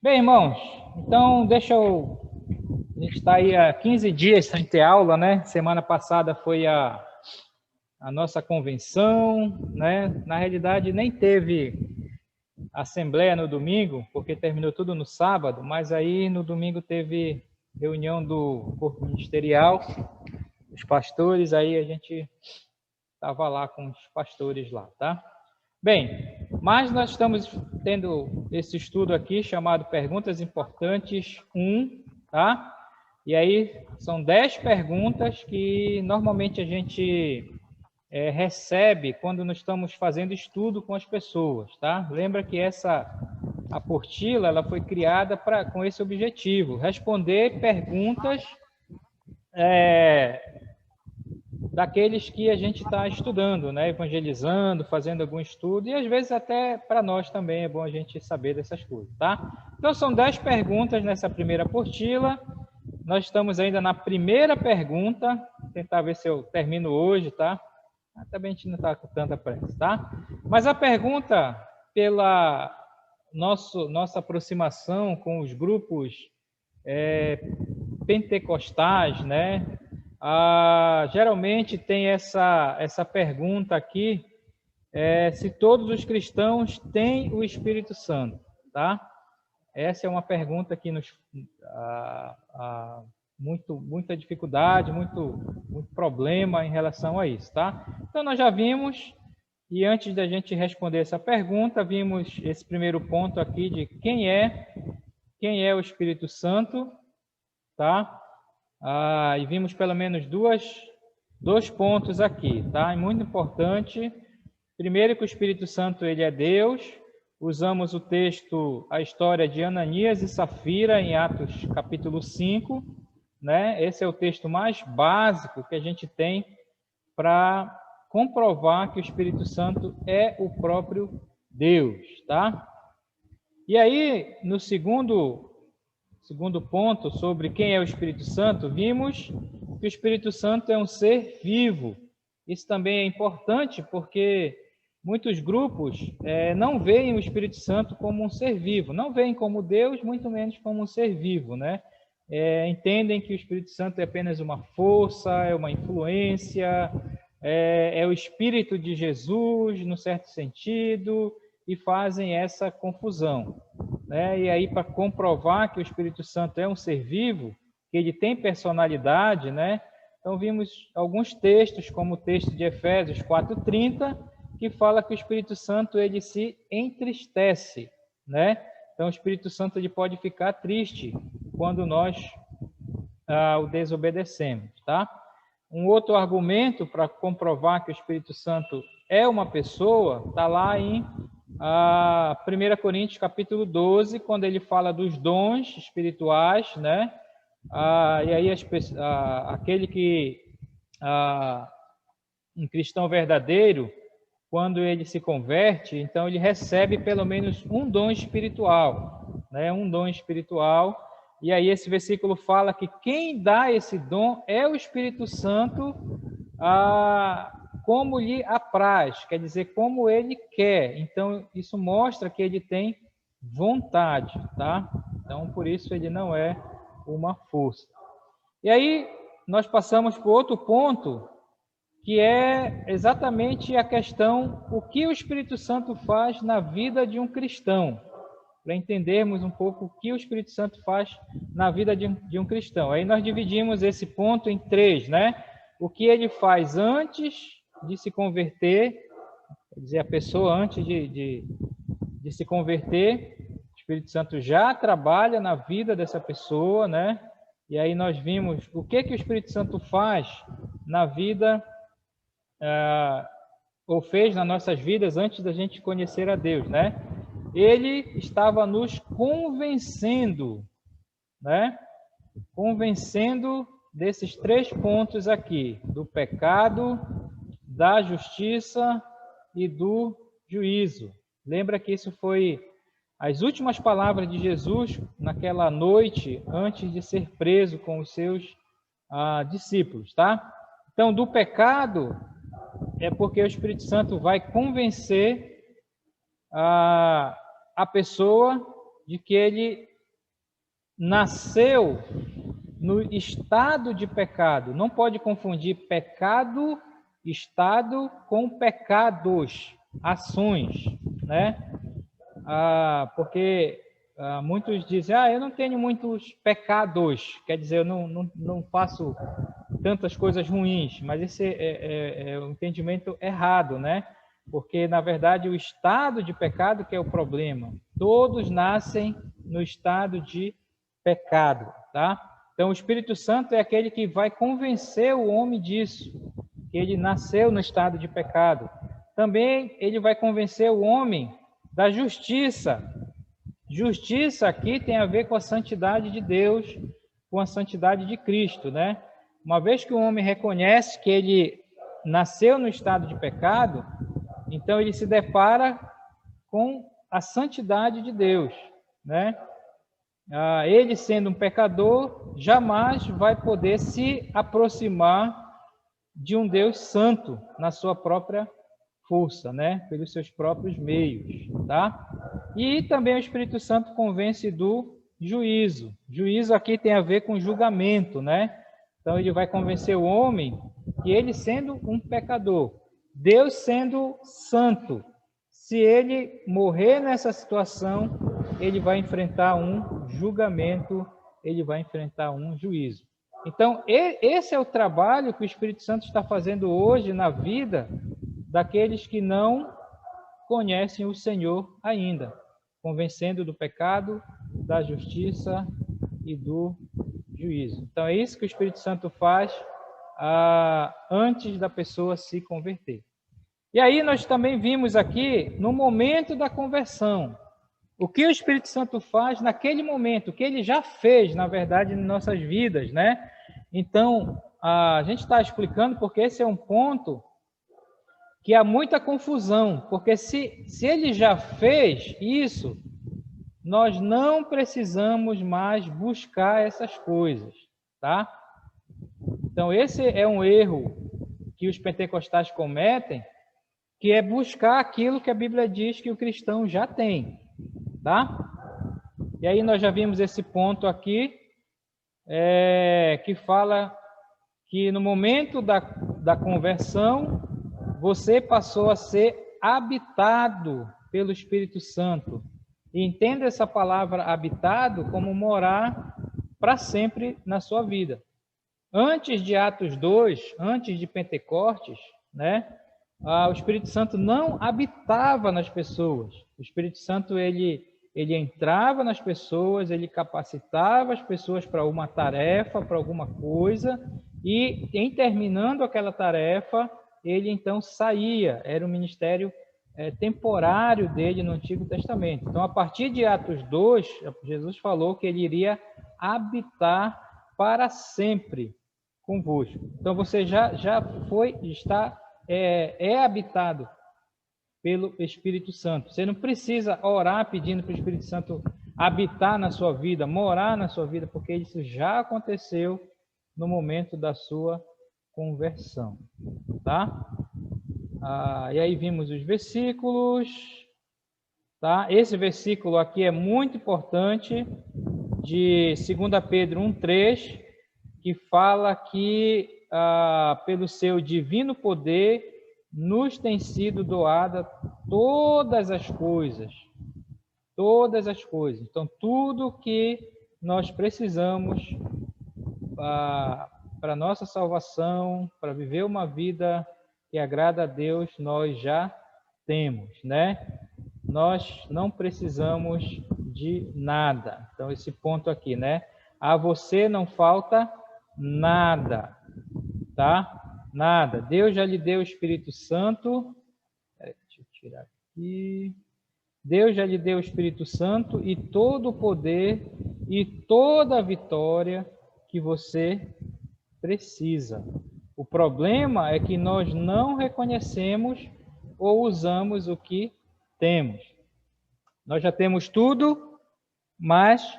Bem, irmãos, então a gente está aí há 15 dias sem ter aula, né? Semana passada foi a nossa convenção, né? Na realidade, nem teve assembleia no domingo, porque terminou tudo no sábado, mas aí no domingo teve reunião do corpo ministerial, os pastores, aí a gente estava lá com os pastores lá, tá? Bem, mas nós estamos tendo esse estudo aqui chamado Perguntas Importantes 1, tá? E aí são 10 perguntas que normalmente a gente recebe quando nós estamos fazendo estudo com as pessoas, tá? Lembra que essa apostila ela foi criada com esse objetivo, responder perguntas daqueles que a gente está estudando, né? Evangelizando, fazendo algum estudo, e às vezes até para nós também é bom a gente saber dessas coisas, tá? Então são 10 perguntas nessa primeira apostila. Nós estamos ainda na primeira pergunta, vou tentar ver se eu termino hoje, tá? Também a gente não está com tanta pressa, tá? Mas a pergunta, pela nossa aproximação com os grupos pentecostais, né? Geralmente tem essa pergunta aqui, se todos os cristãos têm o Espírito Santo, tá? Essa é uma pergunta que nos muita dificuldade, muito problema em relação a isso, tá? Então nós já vimos, e antes da gente responder essa pergunta, vimos esse primeiro ponto aqui de quem é o Espírito Santo, tá? E vimos pelo menos dois pontos aqui, tá? É muito importante. Primeiro que o Espírito Santo ele é Deus. Usamos o texto, a história de Ananias e Safira em Atos capítulo 5, né? Esse é o texto mais básico que a gente tem para comprovar que o Espírito Santo é o próprio Deus, tá? E aí, no segundo ponto, sobre quem é o Espírito Santo, vimos que o Espírito Santo é um ser vivo. Isso também é importante porque muitos grupos não veem o Espírito Santo como um ser vivo, não veem como Deus, muito menos como um ser vivo, né? Entendem que o Espírito Santo é apenas uma força, é uma influência, é o Espírito de Jesus, no certo sentido, e fazem essa confusão, né? E aí, para comprovar que o Espírito Santo é um ser vivo, que ele tem personalidade, né? Então, vimos alguns textos, como o texto de Efésios 4:30, que fala que o Espírito Santo ele se entristece, né? Então, o Espírito Santo ele pode ficar triste quando nós o desobedecemos, tá? Um outro argumento para comprovar que o Espírito Santo é uma pessoa está lá em 1 Coríntios capítulo 12, quando ele fala dos dons espirituais, né? E aí aquele que um cristão verdadeiro, quando ele se converte, então ele recebe pelo menos um dom espiritual, né? Um dom espiritual. E aí esse versículo fala que quem dá esse dom é o Espírito Santo, como lhe apraz, quer dizer, como ele quer. Então, isso mostra que ele tem vontade, tá? Então, por isso ele não é uma força. E aí, nós passamos para outro ponto, que é exatamente a questão, o que o Espírito Santo faz na vida de um cristão, para entendermos um pouco o que o Espírito Santo faz na vida de um cristão. Aí nós dividimos esse ponto em 3, né? O que ele faz antes de se converter, quer dizer, a pessoa antes de se converter, o Espírito Santo já trabalha na vida dessa pessoa, né? E aí nós vimos o que o Espírito Santo faz na vida, ou fez nas nossas vidas antes da gente conhecer a Deus, né? Ele estava nos convencendo, né? Convencendo desses 3 pontos aqui, do pecado, da justiça e do juízo. Lembra que isso foi as últimas palavras de Jesus naquela noite antes de ser preso com os seus discípulos, tá? Então, do pecado é porque o Espírito Santo vai convencer a pessoa de que ele nasceu no estado de pecado. Não pode confundir pecado, estado, com pecados, ações, né? Porque muitos dizem, eu não tenho muitos pecados, quer dizer, eu não faço tantas coisas ruins, mas esse é um entendimento errado, né? Porque, na verdade, o estado de pecado que é o problema. Todos nascem no estado de pecado, tá? Então, o Espírito Santo é aquele que vai convencer o homem disso, que ele nasceu no estado de pecado. Também ele vai convencer o homem da justiça. Justiça aqui tem a ver com a santidade de Deus, com a santidade de Cristo, né? Uma vez que o homem reconhece que ele nasceu no estado de pecado, então ele se depara com a santidade de Deus, né? Ele sendo um pecador, jamais vai poder se aproximar de um Deus santo na sua própria força, né? Pelos seus próprios meios, tá? E também o Espírito Santo convence do juízo. Juízo aqui tem a ver com julgamento, né? Então ele vai convencer o homem que ele sendo um pecador, Deus sendo santo, se ele morrer nessa situação, ele vai enfrentar um julgamento, ele vai enfrentar um juízo. Então, esse é o trabalho que o Espírito Santo está fazendo hoje na vida daqueles que não conhecem o Senhor ainda, convencendo do pecado, da justiça e do juízo. Então, é isso que o Espírito Santo faz antes da pessoa se converter. E aí nós também vimos aqui, no momento da conversão, o que o Espírito Santo faz naquele momento, o que ele já fez, na verdade, em nossas vidas, né? Então, a gente está explicando porque esse é um ponto que há muita confusão, porque se ele já fez isso, nós não precisamos mais buscar essas coisas, tá? Então, esse é um erro que os pentecostais cometem, que é buscar aquilo que a Bíblia diz que o cristão já tem, tá? E aí nós já vimos esse ponto aqui, que fala que no momento da conversão, você passou a ser habitado pelo Espírito Santo. E entenda essa palavra habitado como morar para sempre na sua vida. Antes de Atos 2, antes de Pentecostes, né? O Espírito Santo não habitava nas pessoas. O Espírito Santo ele entrava nas pessoas, ele capacitava as pessoas para uma tarefa, para alguma coisa, e em terminando aquela tarefa, ele então saía. Era um ministério temporário dele no Antigo Testamento. Então, a partir de Atos 2, Jesus falou que ele iria habitar para sempre convosco. Então, você já está habitado pelo Espírito Santo. Você não precisa orar pedindo para o Espírito Santo habitar na sua vida, morar na sua vida, porque isso já aconteceu no momento da sua conversão, tá? E aí vimos os versículos, tá? Esse versículo aqui é muito importante, de 2 Pedro 1,3, que fala que pelo seu divino poder nos tem sido doada todas as coisas. Todas as coisas. Então, tudo que nós precisamos para a nossa salvação, para viver uma vida que agrada a Deus, nós já temos, né? Nós não precisamos de nada. Então, esse ponto aqui, né? A você não falta nada, tá? Nada. Deus já lhe deu o Espírito Santo. Deixa eu tirar aqui. Deus já lhe deu o Espírito Santo e todo o poder e toda a vitória que você precisa. O problema é que nós não reconhecemos ou usamos o que temos. Nós já temos tudo, mas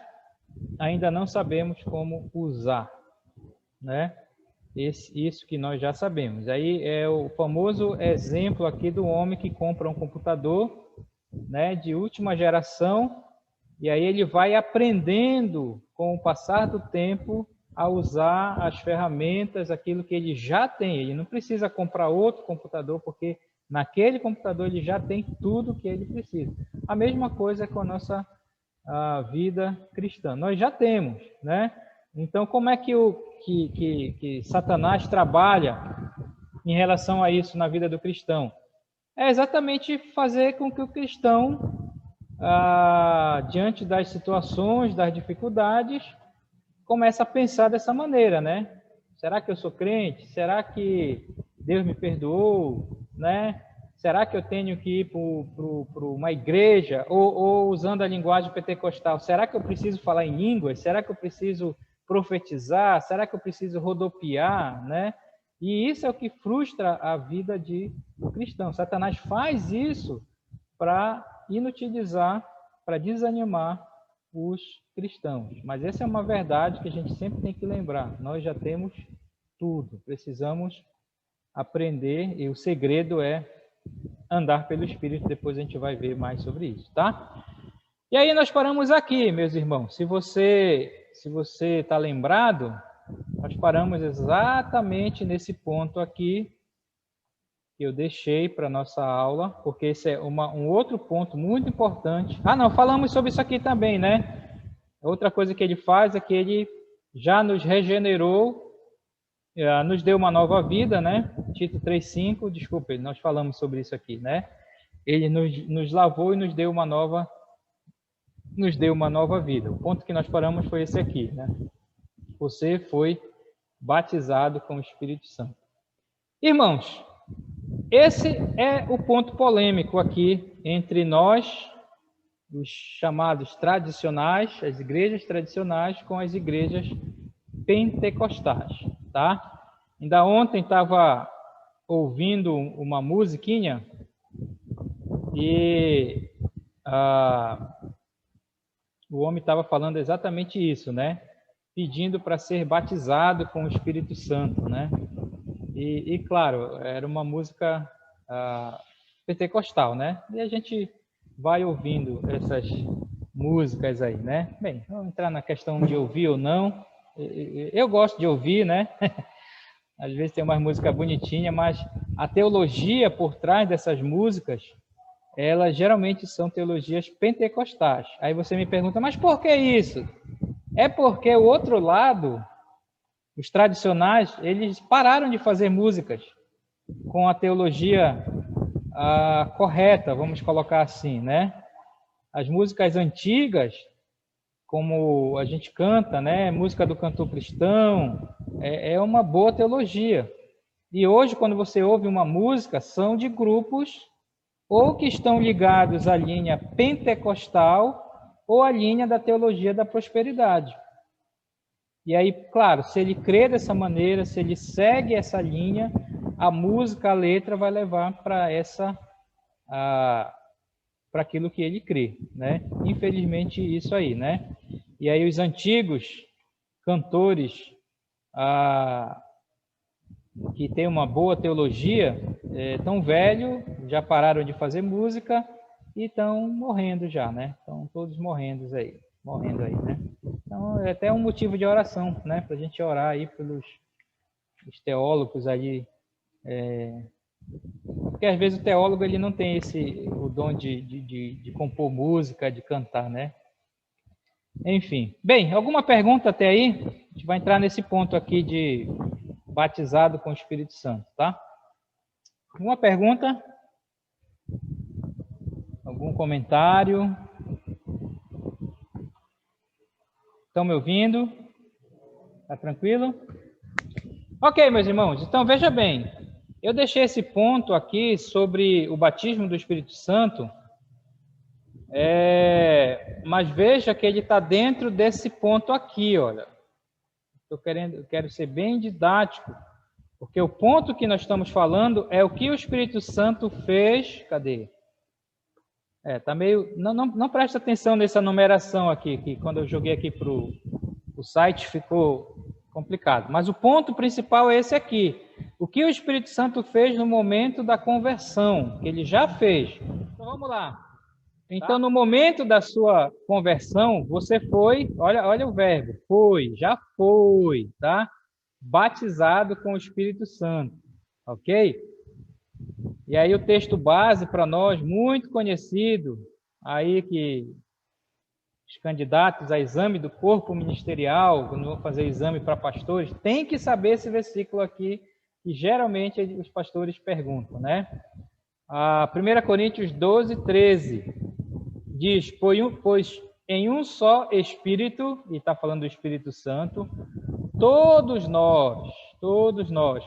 ainda não sabemos como usar, né? Isso que nós já sabemos. Aí é o famoso exemplo aqui do homem que compra um computador, né, de última geração, E aí ele vai aprendendo, com o passar do tempo, a usar as ferramentas, aquilo que ele já tem. Ele não precisa comprar outro computador, porque naquele computador ele já tem tudo que ele precisa. A mesma coisa com a nossa vida cristã. Nós já temos, né? Então, como é que Satanás trabalha em relação a isso na vida do cristão? É exatamente fazer com que o cristão, diante das situações, das dificuldades, comece a pensar dessa maneira, né? Será que eu sou crente? Será que Deus me perdoou? Né? Será que eu tenho que ir para uma igreja? Ou usando a linguagem pentecostal, será que eu preciso falar em línguas? Será que eu preciso profetizar? Será que eu preciso rodopiar? Né? E isso é o que frustra a vida do cristão. Satanás faz isso para inutilizar, para desanimar os cristãos. Mas essa é uma verdade que a gente sempre tem que lembrar. Nós já temos tudo. Precisamos aprender e o segredo é andar pelo Espírito. Depois a gente vai ver mais sobre isso, tá? E aí nós paramos aqui, meus irmãos. Se você está lembrado, nós paramos exatamente nesse ponto aqui que eu deixei para nossa aula, porque esse é um outro ponto muito importante. Não, falamos sobre isso aqui também, né? Outra coisa que ele faz é que ele já nos regenerou, nos deu uma nova vida, né? Tito 3,5, desculpe, nós falamos sobre isso aqui, né? Ele nos lavou e nos deu uma nova vida. O ponto que nós paramos foi esse aqui, né? Você foi batizado com o Espírito Santo. Irmãos, esse é o ponto polêmico aqui entre nós, os chamados tradicionais, as igrejas tradicionais, com as igrejas pentecostais, tá? Ainda ontem estava ouvindo uma musiquinha e o homem estava falando exatamente isso, né? Pedindo para ser batizado com o Espírito Santo, né? E claro, era uma música pentecostal, né? E a gente vai ouvindo essas músicas aí, né? Bem, vamos entrar na questão de ouvir ou não. Eu gosto de ouvir, né? Às vezes tem uma música bonitinha, mas a teologia por trás dessas músicas, elas geralmente são teologias pentecostais. Aí você me pergunta, mas por que isso? É porque o outro lado, os tradicionais, eles pararam de fazer músicas com a teologia correta, vamos colocar assim, né? As músicas antigas, como a gente canta, né? Música do cantor cristão, é uma boa teologia. E hoje, quando você ouve uma música, são de grupos ou que estão ligados à linha pentecostal ou à linha da teologia da prosperidade. E aí, claro, se ele crê dessa maneira, se ele segue essa linha, a música, a letra vai levar para aquilo que ele crê, né? Infelizmente, isso aí, né? E aí os antigos cantores que têm uma boa teologia, tão velho, já pararam de fazer música e estão morrendo já, né? Estão todos morrendo aí, né? Então, é até um motivo de oração, né? Para a gente orar aí pelos teólogos aí, porque às vezes o teólogo ele não tem o dom de compor música, de cantar, né? Enfim. Bem, alguma pergunta até aí? A gente vai entrar nesse ponto aqui de batizado com o Espírito Santo, tá? Alguma pergunta? Algum comentário? Estão me ouvindo? Tá tranquilo? Ok, meus irmãos. Então, veja bem. Eu deixei esse ponto aqui sobre o batismo do Espírito Santo, mas veja que ele está dentro desse ponto aqui, olha. Quero ser bem didático, porque o ponto que nós estamos falando é o que o Espírito Santo fez. Cadê? Tá meio. Não presta atenção nessa numeração aqui, que quando eu joguei aqui para o site ficou complicado. Mas o ponto principal é esse aqui. O que o Espírito Santo fez no momento da conversão, que ele já fez. Então vamos lá. Então, no momento da sua conversão, você foi, olha o verbo, já foi, tá? Batizado com o Espírito Santo, ok? E aí o texto base para nós, muito conhecido, aí que os candidatos a exame do corpo ministerial, quando vão fazer exame para pastores, tem que saber esse versículo aqui, que geralmente os pastores perguntam, né? 1 Coríntios 12, 13, diz, pois em um só Espírito, e está falando do Espírito Santo, todos nós,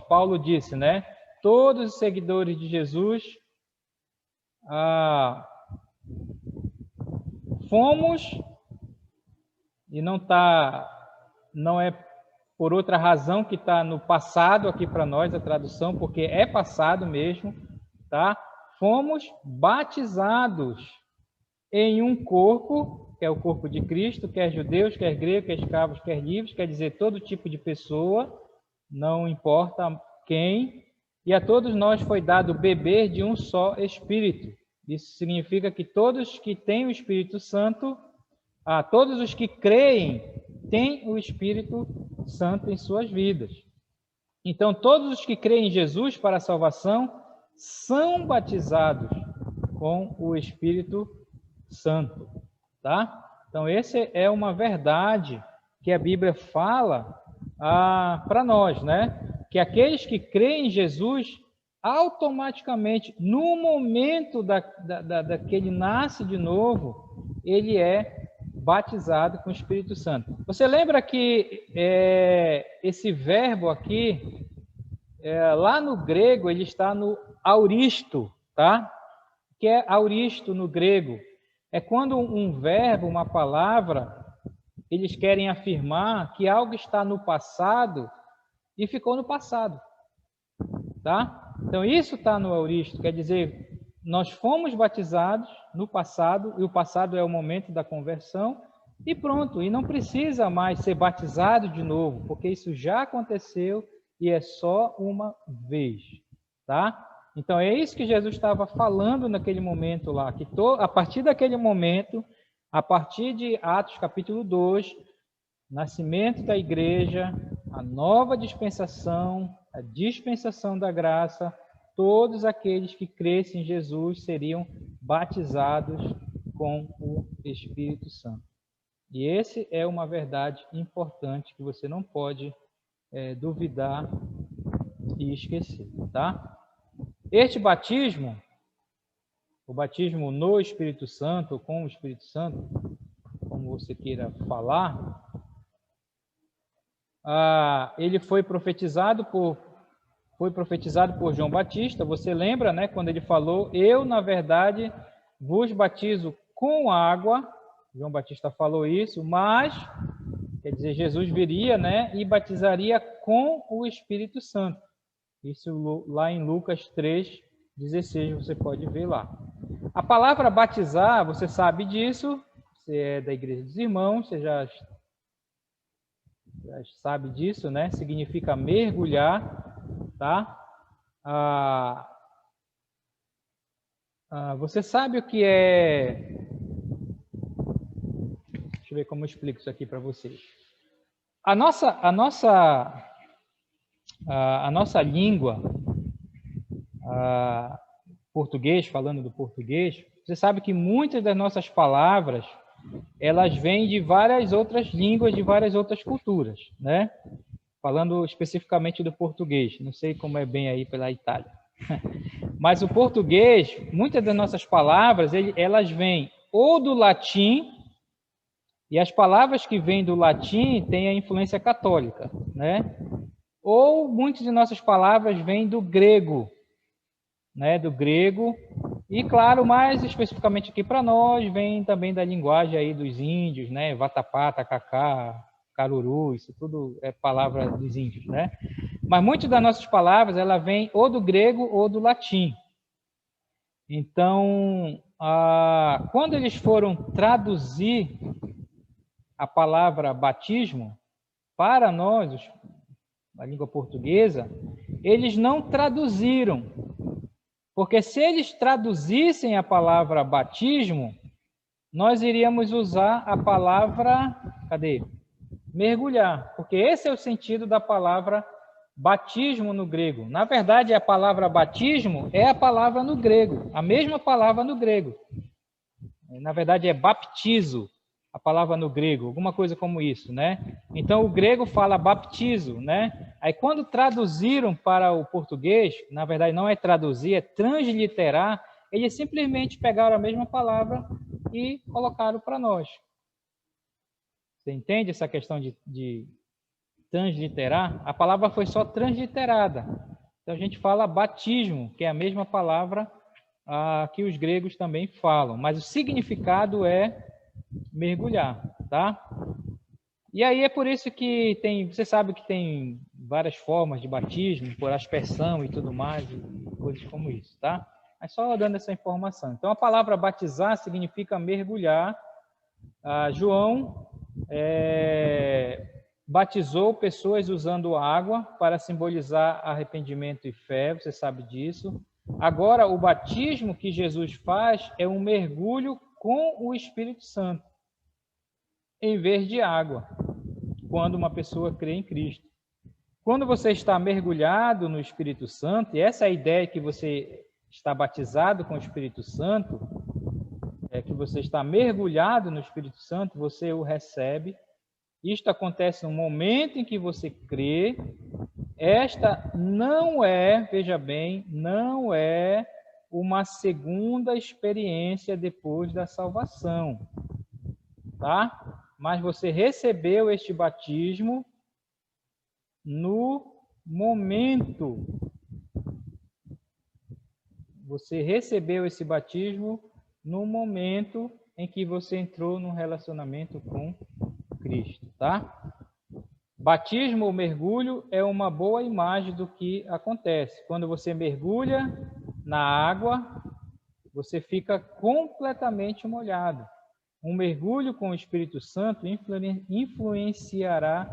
Paulo disse, né? Todos os seguidores de Jesus, fomos, e não é por outra razão que está no passado aqui para nós a tradução, porque é passado mesmo, tá? Fomos batizados em um corpo, que é o corpo de Cristo, quer judeus, quer gregos, quer escravos, quer livres, quer dizer, todo tipo de pessoa, não importa quem, e a todos nós foi dado beber de um só Espírito. Isso significa que todos que têm o Espírito Santo, todos os que creem, têm o Espírito Santo em suas vidas. Então, todos os que creem em Jesus para a salvação são batizados com o Espírito Santo, tá? Então, essa é uma verdade que a Bíblia fala para nós, né? Que aqueles que creem em Jesus, automaticamente, no momento que ele nasce de novo, ele é batizado com o Espírito Santo. Você lembra que esse verbo aqui, lá no grego, ele está no auristo, tá? O que é auristo no grego? É quando um verbo, uma palavra, eles querem afirmar que algo está no passado e ficou no passado, tá? Então, isso está no auristo, quer dizer, nós fomos batizados no passado, e o passado é o momento da conversão, e pronto, e não precisa mais ser batizado de novo, porque isso já aconteceu e é só uma vez, tá? Então, é isso que Jesus estava falando naquele momento lá, que a partir daquele momento, a partir de Atos capítulo 2, nascimento da igreja, a nova dispensação, a dispensação da graça, todos aqueles que crescem em Jesus seriam batizados com o Espírito Santo. E esse é uma verdade importante que você não pode duvidar e esquecer, tá? Este batismo, o batismo no Espírito Santo, ou com o Espírito Santo, como você queira falar, ele foi profetizado por João Batista. Você lembra, né, quando ele falou, eu, na verdade, vos batizo com água. João Batista falou isso, mas, quer dizer, Jesus viria, né, e batizaria com o Espírito Santo. Isso lá em Lucas 3:16, você pode ver lá. A palavra batizar, você sabe disso, você é da Igreja dos Irmãos, você já sabe disso, né? Significa mergulhar, tá? Você sabe o que é... Deixa eu ver como eu explico isso aqui para vocês. A nossa língua, português, falando do português, você sabe que muitas das nossas palavras, elas vêm de várias outras línguas, de várias outras culturas, né? Falando especificamente do português, não sei como é bem aí pela Itália. Mas o português, muitas das nossas palavras, elas vêm ou do latim, e as palavras que vêm do latim têm a influência católica, né? Ou muitas de nossas palavras vêm do grego, né? Do grego. E, claro, mais especificamente aqui para nós, vem também da linguagem aí dos índios, né? Vatapá, tacacá, caruru, isso tudo é palavra dos índios, né? Mas muitas das nossas palavras, ela vem ou do grego ou do latim. Então, quando eles foram traduzir a palavra batismo para nós, a língua portuguesa, eles não traduziram. Porque se eles traduzissem a palavra batismo, nós iríamos usar a palavra, cadê? Mergulhar, porque esse é o sentido da palavra batismo no grego. Na verdade, a palavra batismo é a palavra no grego, a mesma palavra no grego. Na verdade, é baptizo, a palavra no grego, alguma coisa como isso, né? Então, o grego fala baptizo, né? Aí, quando traduziram para o português, na verdade, não é traduzir, é transliterar, eles simplesmente pegaram a mesma palavra e colocaram para nós. Você entende essa questão de transliterar? A palavra foi só transliterada. Então, a gente fala batismo, que é a mesma palavra que os gregos também falam, mas o significado é mergulhar, tá? E aí é por isso que você sabe que tem várias formas de batismo, por aspersão e tudo mais, e coisas como isso, tá? Mas só dando essa informação. Então, a palavra batizar significa mergulhar. João batizou pessoas usando água para simbolizar arrependimento e fé, você sabe disso. Agora, o batismo que Jesus faz é um mergulho com o Espírito Santo, em vez de água, quando uma pessoa crê em Cristo. Quando você está mergulhado no Espírito Santo, e essa é a ideia que você está batizado com o Espírito Santo, é que você está mergulhado no Espírito Santo, você o recebe. Isto acontece no momento em que você crê. Esta não é, veja bem, não é uma segunda experiência depois da salvação, tá? Mas você recebeu este batismo no momento. Você recebeu esse batismo no momento em que você entrou num relacionamento com Cristo, tá? Batismo ou mergulho é uma boa imagem do que acontece. Quando você mergulha na água, você fica completamente molhado. Um mergulho com o Espírito Santo influenciará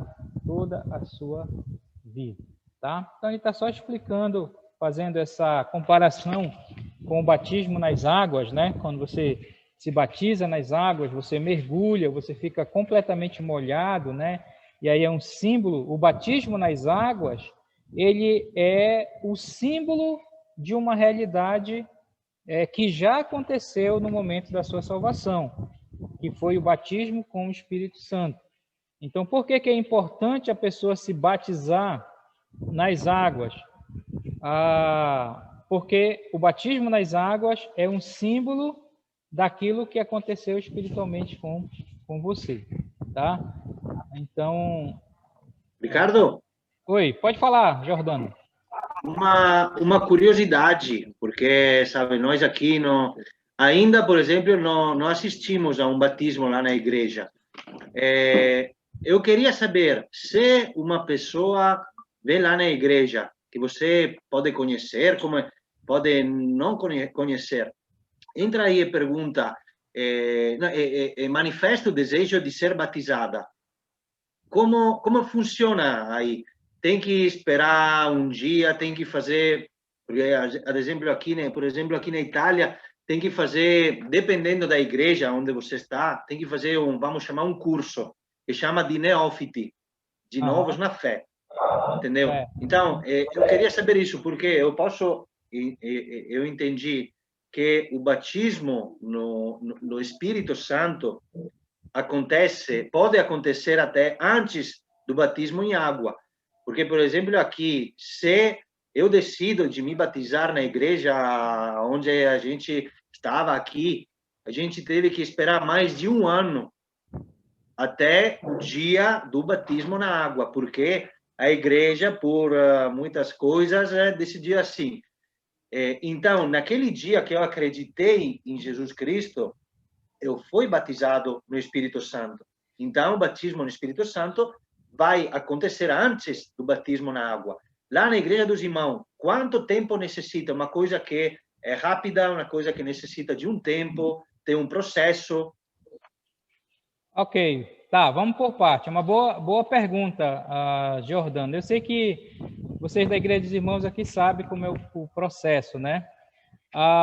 toda a sua vida, tá? Então, ele está só explicando, fazendo essa comparação com o batismo nas águas, né? Quando você se batiza nas águas, você mergulha, você fica completamente molhado, né? E aí é um símbolo, o batismo nas águas, ele é o símbolo de uma realidade que já aconteceu no momento da sua salvação, que foi o batismo com o Espírito Santo. Então, por que é importante a pessoa se batizar nas águas? Porque o batismo nas águas é um símbolo daquilo que aconteceu espiritualmente com você, tá? Então... Ricardo? Oi, pode falar, Jordano. Uma curiosidade, porque, sabe, nós aqui ainda, por exemplo, não assistimos a um batismo lá na igreja. Eu queria saber se uma pessoa vem lá na igreja, que você pode conhecer, como pode não conhecer, entra aí e pergunta, manifesta o desejo de ser batizada. Como funciona aí? Tem que esperar um dia, tem que fazer, porque, por exemplo, aqui na Itália, tem que fazer, dependendo da igreja onde você está, tem que fazer vamos chamar um curso, que chama de neófiti, de novos na fé, entendeu? Então, eu queria saber isso, porque eu entendi que o batismo no Espírito Santo pode acontecer até antes do batismo em água. Porque, por exemplo, aqui, se eu decido de me batizar na igreja onde a gente estava aqui, a gente teve que esperar mais de um ano até o dia do batismo na água, porque a igreja, por muitas coisas, decidiu assim. Então, naquele dia que eu acreditei em Jesus Cristo, eu fui batizado no Espírito Santo. Então, o batismo no Espírito Santo vai acontecer antes do batismo na água. Lá na Igreja dos Irmãos, quanto tempo necessita? Uma coisa que é rápida, uma coisa que necessita de um tempo, tem um processo. Ok, tá, vamos por parte. É uma boa pergunta, Jordano. Eu sei que vocês da Igreja dos Irmãos aqui sabem como é o processo, né?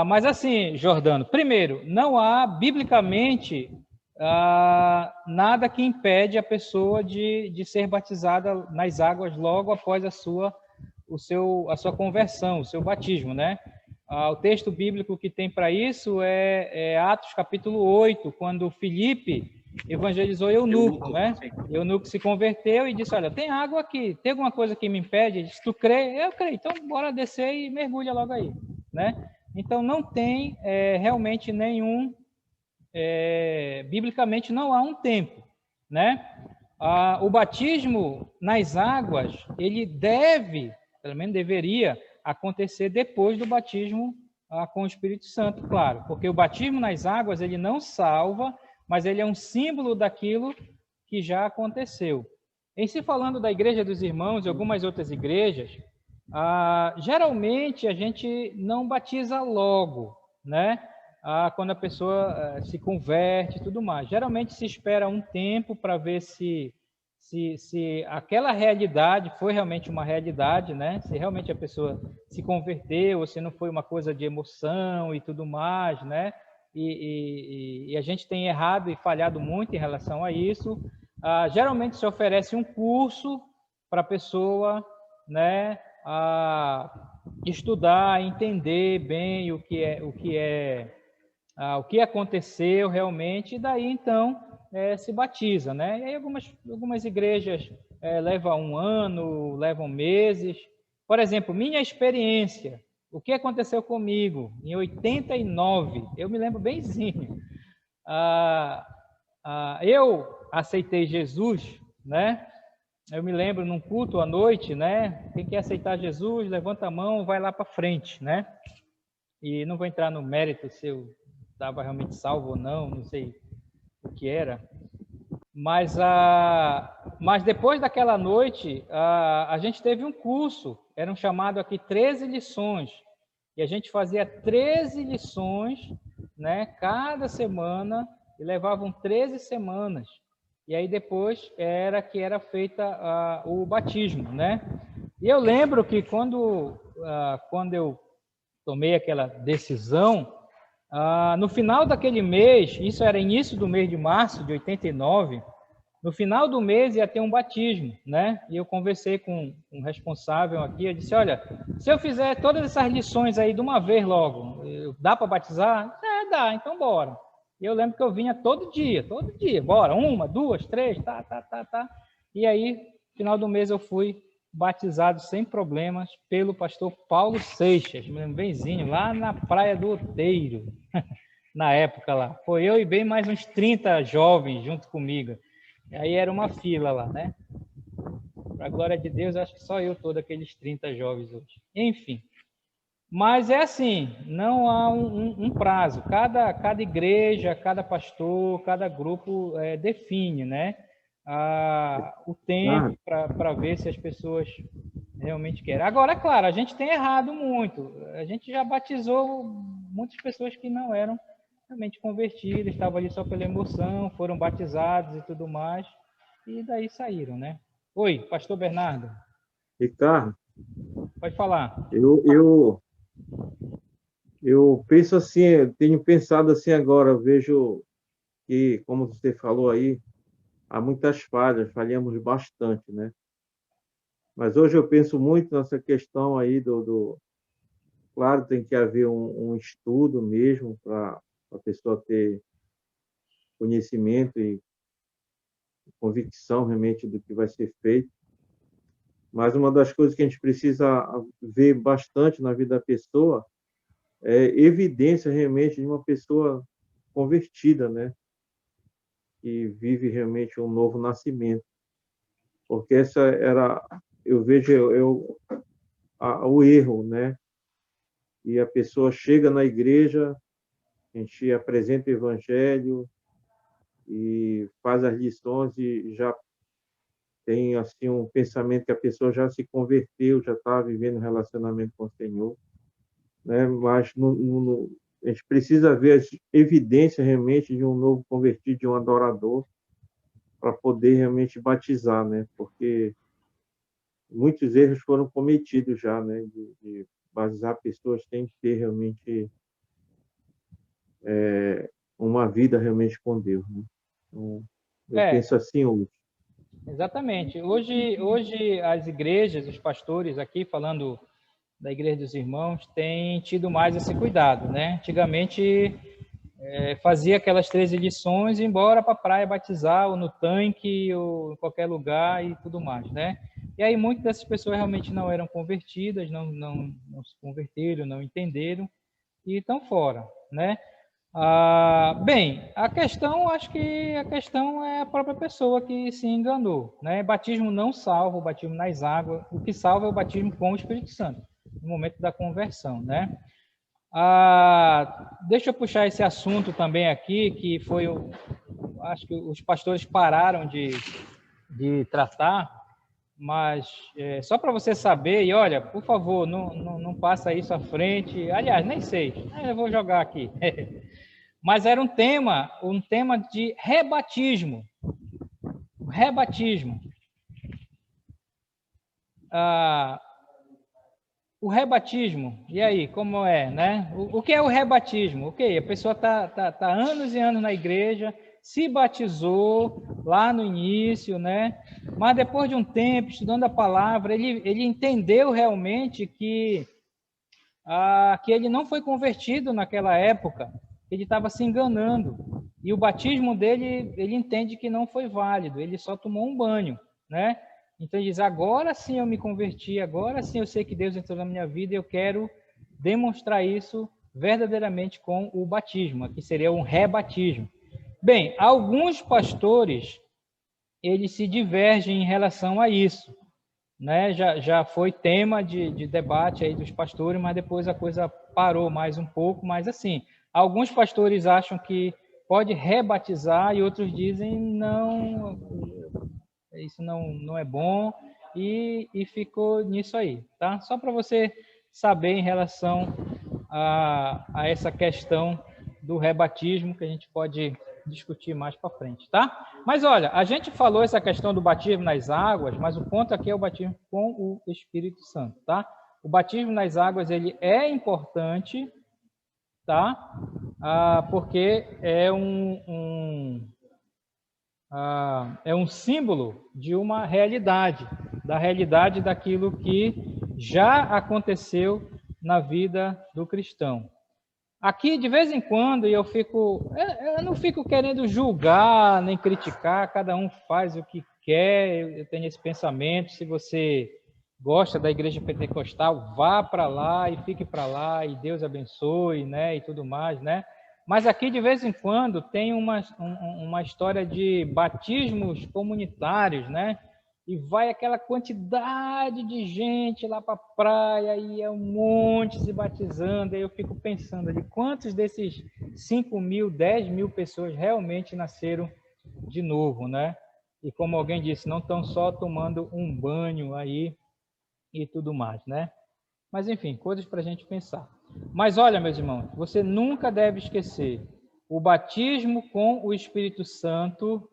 Mas assim, Jordano, primeiro, não há biblicamente nada que impede a pessoa de ser batizada nas águas logo após a sua conversão, o seu batismo, né? O texto bíblico que tem para isso é Atos capítulo 8, quando Filipe evangelizou Eunuco, né? Eunuco se converteu e disse, olha, tem água aqui, tem alguma coisa que me impede? Ele disse, tu crê? Eu creio, então bora descer e mergulha logo aí, né? Então não tem realmente nenhum, biblicamente não há um tempo, né? O batismo nas águas, ele deve, pelo menos deveria, acontecer depois do batismo com o Espírito Santo, claro, porque o batismo nas águas, ele não salva, mas ele é um símbolo daquilo que já aconteceu. Em se falando da Igreja dos Irmãos e algumas outras igrejas, geralmente a gente não batiza logo, né? Quando a pessoa se converte e tudo mais. Geralmente se espera um tempo para ver se aquela realidade foi realmente uma realidade, né? Se realmente a pessoa se converteu, ou se não foi uma coisa de emoção e tudo mais, né? E a gente tem errado e falhado muito em relação a isso. Geralmente se oferece um curso para a pessoa, né? Estudar, entender bem o que aconteceu realmente, e daí então se batiza, né? E aí algumas igrejas levam um ano, levam meses. Por exemplo, minha experiência, o que aconteceu comigo em 89, eu me lembro benzinho. Eu aceitei Jesus, né? Eu me lembro num culto à noite, né? Quem quer aceitar Jesus, levanta a mão, vai lá para frente, né? E não vou entrar no mérito se eu estava realmente salvo ou não, não sei o que era. Mas depois daquela noite, a gente teve um curso, era um chamado aqui 13 lições, e a gente fazia 13 lições, né, cada semana, e levavam 13 semanas. E aí depois era feita o batismo, né? E eu lembro que quando eu tomei aquela decisão, no final daquele mês, isso era início do mês de março de 89, no final do mês ia ter um batismo, né? E eu conversei com um responsável aqui, eu disse, olha, se eu fizer todas essas lições aí de uma vez logo, dá para batizar? Dá, então bora. E eu lembro que eu vinha todo dia, bora, 1, 2, 3, tá. E aí, no final do mês eu fui batizado sem problemas pelo pastor Paulo Seixas, me lembro benzinho, lá na Praia do Outeiro, na época lá. Foi eu e bem mais uns 30 jovens junto comigo. E aí era uma fila lá, né? Para a glória de Deus, acho que só eu todos aqueles 30 jovens hoje. Enfim. Mas é assim, não há um prazo. Cada igreja, cada pastor, cada grupo define, né? O tempo para ver se as pessoas realmente querem. Agora, é claro, a gente tem errado muito. A gente já batizou muitas pessoas que não eram realmente convertidas, estavam ali só pela emoção, foram batizados e tudo mais, e daí saíram, né? Oi, pastor Bernardo. Ricardo, Pode falar. Eu penso assim, eu tenho pensado assim agora, eu vejo que, como você falou aí, há muitas falhamos bastante, né? Mas hoje eu penso muito nessa questão aí claro, tem que haver um estudo mesmo para a pessoa ter conhecimento e convicção realmente do que vai ser feito. Mas uma das coisas que a gente precisa ver bastante na vida da pessoa é evidência realmente de uma pessoa convertida, né? Que vive realmente um novo nascimento. Porque eu vejo o erro, né? E a pessoa chega na igreja, a gente apresenta o evangelho e faz as lições e já tem assim um pensamento que a pessoa já se converteu, já está vivendo um relacionamento com o Senhor, né? Mas a gente precisa ver as evidências realmente de um novo convertido, de um adorador, para poder realmente batizar, né? Porque muitos erros foram cometidos já, né? De batizar pessoas tem que ter realmente uma vida realmente com Deus, né? Então, eu penso assim hoje. Exatamente. Hoje as igrejas, os pastores aqui, falando da Igreja dos Irmãos, têm tido mais esse cuidado, né? Antigamente fazia aquelas 13 lições e ia embora para a praia batizar, ou no tanque, ou em qualquer lugar e tudo mais, né? E aí muitas dessas pessoas realmente não eram convertidas, não se converteram, não entenderam e estão fora, né? Bem, acho que a questão é a própria pessoa que se enganou, né? Batismo não salva, o batismo nas águas, o que salva é o batismo com o Espírito Santo, no momento da conversão, né? Deixa eu puxar esse assunto também aqui, que foi, acho que os pastores pararam de tratar, mas só para você saber, e olha, por favor, não passa isso à frente, aliás, nem sei, eu vou jogar aqui. Mas era um tema de rebatismo. Rebatismo. O rebatismo, e aí, como é, né? O que é o rebatismo? Ok, a pessoa está anos e anos na igreja, se batizou lá no início, né? Mas depois de um tempo, estudando a palavra, ele entendeu realmente que ele não foi convertido naquela época, ele estava se enganando. E o batismo dele, ele entende que não foi válido, ele só tomou um banho, né? Então ele diz, agora sim eu me converti, agora sim eu sei que Deus entrou na minha vida e eu quero demonstrar isso verdadeiramente com o batismo, que seria um rebatismo. Bem, alguns pastores, eles se divergem em relação a isso, né? Já foi tema de debate aí dos pastores, mas depois a coisa parou mais um pouco, mas assim, alguns pastores acham que pode rebatizar e outros dizem não, isso não é bom, e ficou nisso aí, tá? Só para você saber em relação a essa questão do rebatismo, que a gente pode discutir mais para frente, tá? Mas olha, a gente falou essa questão do batismo nas águas, mas o ponto aqui é o batismo com o Espírito Santo, tá? O batismo nas águas, ele é importante, tá? Porque é um símbolo de uma realidade, da realidade daquilo que já aconteceu na vida do cristão. Aqui, de vez em quando, eu não fico querendo julgar, nem criticar, cada um faz o que quer, eu tenho esse pensamento, se você gosta da igreja pentecostal, vá para lá e fique para lá, e Deus abençoe, né, e tudo mais, né? Mas aqui, de vez em quando, tem uma história de batismos comunitários, né? E vai aquela quantidade de gente lá para a praia, e é um monte se batizando. Aí eu fico pensando de quantos desses 5.000, 10.000 pessoas realmente nasceram de novo, né? E como alguém disse, não estão só tomando um banho aí e tudo mais, né? Mas enfim, coisas para a gente pensar. Mas olha, meus irmãos, você nunca deve esquecer, o batismo com o Espírito Santo,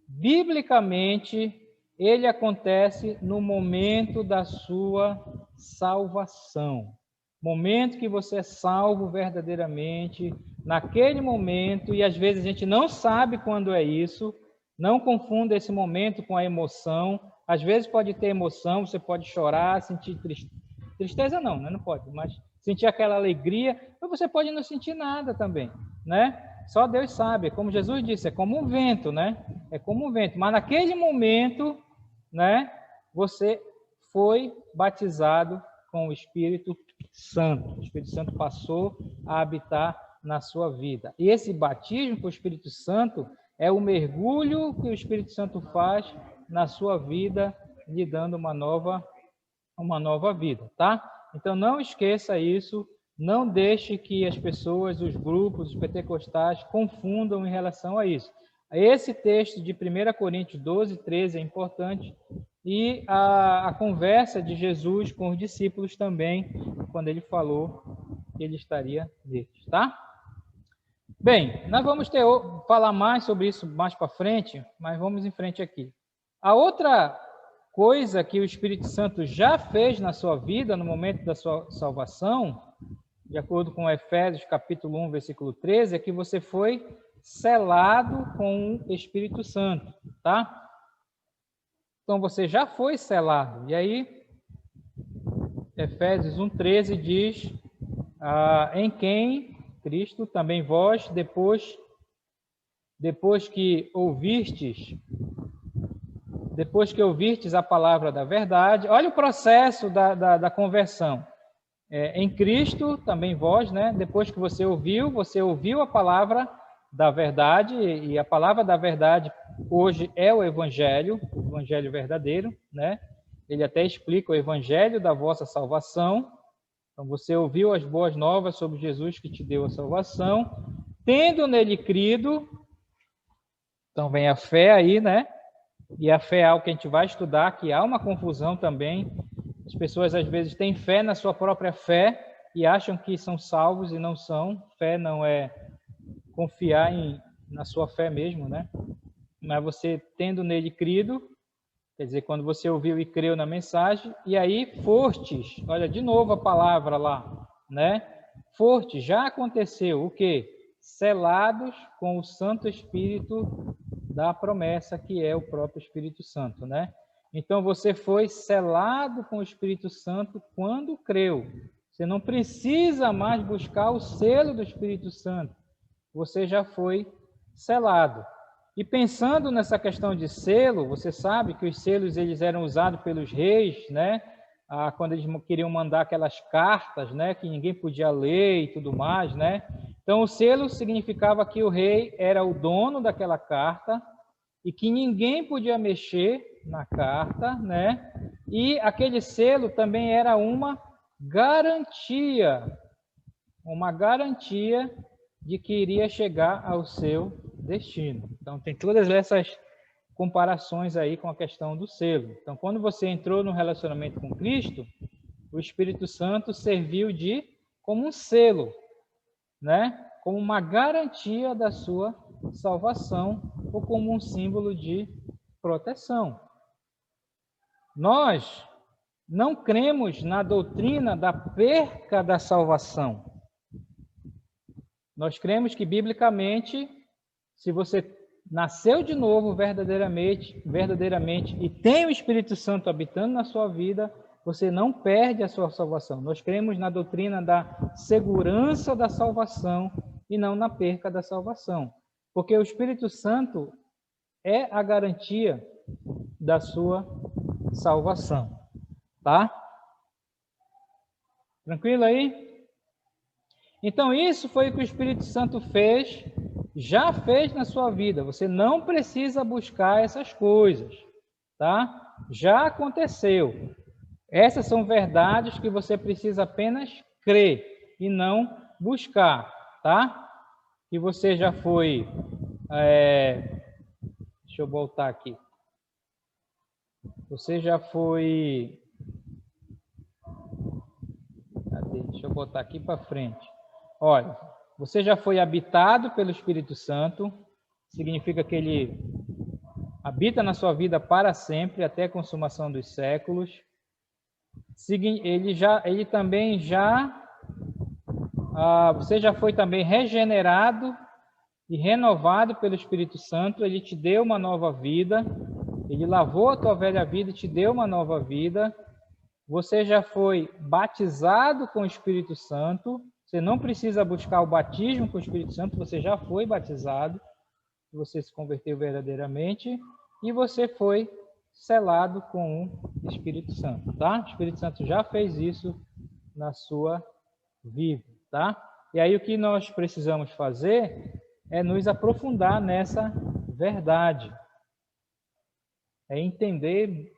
biblicamente, ele acontece no momento da sua salvação. Momento que você é salvo verdadeiramente, naquele momento, e às vezes a gente não sabe quando é isso, não confunda esse momento com a emoção. Às vezes pode ter emoção, você pode chorar, sentir tristeza não, né? Não pode, mas sentir aquela alegria, ou você pode não sentir nada também, né? Só Deus sabe, como Jesus disse, é como um vento, né? É como um vento, mas naquele momento, né, você foi batizado com o Espírito Santo. O Espírito Santo passou a habitar na sua vida. E esse batismo com o Espírito Santo é o mergulho que o Espírito Santo faz na sua vida, lhe dando uma nova vida, tá? Então não esqueça isso, não deixe que as pessoas, os grupos, os pentecostais confundam em relação a isso. Esse texto de 1 Coríntios 12, 13 é importante, e a conversa de Jesus com os discípulos também, quando ele falou que ele estaria neles, tá? Bem, nós vamos falar mais sobre isso mais para frente, mas vamos em frente aqui. A outra coisa que o Espírito Santo já fez na sua vida, no momento da sua salvação, de acordo com Efésios capítulo 1, versículo 13, é que você foi selado com o Espírito Santo, tá? Então você já foi selado. E aí, Efésios 1,13 diz, em quem Cristo também vós, depois que ouvistes a palavra da verdade, olha o processo da conversão. Em Cristo também vós, né? Depois que você ouviu a palavra da verdade, e a palavra da verdade hoje é o evangelho verdadeiro, né? Ele até explica o evangelho da vossa salvação. Então você ouviu as boas novas sobre Jesus que te deu a salvação, tendo nele crido. Então vem a fé aí, né? E a fé é algo que a gente vai estudar, que há uma confusão também. As pessoas às vezes têm fé na sua própria fé e acham que são salvos e não são. Fé não é confiar na sua fé mesmo, né? Mas você tendo nele crido, quer dizer, quando você ouviu e creu na mensagem, e aí fostes, olha de novo a palavra lá, né? Fostes, já aconteceu o quê? Selados com o Santo Espírito da promessa, que é o próprio Espírito Santo, né? Então você foi selado com o Espírito Santo quando creu. Você não precisa mais buscar o selo do Espírito Santo. Você já foi selado. E pensando nessa questão de selo, você sabe que os selos eles eram usados pelos reis, né? Quando eles queriam mandar aquelas cartas, né? Que ninguém podia ler e tudo mais, né? Então o selo significava que o rei era o dono daquela carta e que ninguém podia mexer na carta, né? E aquele selo também era uma garantia de que iria chegar ao seu destino. Então, tem todas essas comparações aí com a questão do selo. Então, quando você entrou no relacionamento com Cristo, o Espírito Santo serviu como um selo, né? Como uma garantia da sua salvação ou como um símbolo de proteção. Nós não cremos na doutrina da perca da salvação. Nós cremos que, biblicamente, se você nasceu de novo verdadeiramente e tem o Espírito Santo habitando na sua vida, você não perde a sua salvação. Nós cremos na doutrina da segurança da salvação e não na perca da salvação. Porque o Espírito Santo é a garantia da sua salvação. Tá? Tranquilo aí? Então, isso foi o que o Espírito Santo fez, já fez na sua vida. Você não precisa buscar essas coisas, tá? Já aconteceu. Essas são verdades que você precisa apenas crer e não buscar, tá? Que você já foi... Deixa eu voltar aqui. Você já foi... Cadê? Deixa eu botar aqui para frente. Olha, você já foi habitado pelo Espírito Santo, significa que ele habita na sua vida para sempre, até a consumação dos séculos. Ele também você já foi também regenerado e renovado pelo Espírito Santo, ele te deu uma nova vida, ele lavou a tua velha vida e te deu uma nova vida. Você já foi batizado com o Espírito Santo. Você não precisa buscar o batismo com o Espírito Santo, você já foi batizado, você se converteu verdadeiramente, e você foi selado com o Espírito Santo, tá? O Espírito Santo já fez isso na sua vida, tá? E aí o que nós precisamos fazer é nos aprofundar nessa verdade, é entender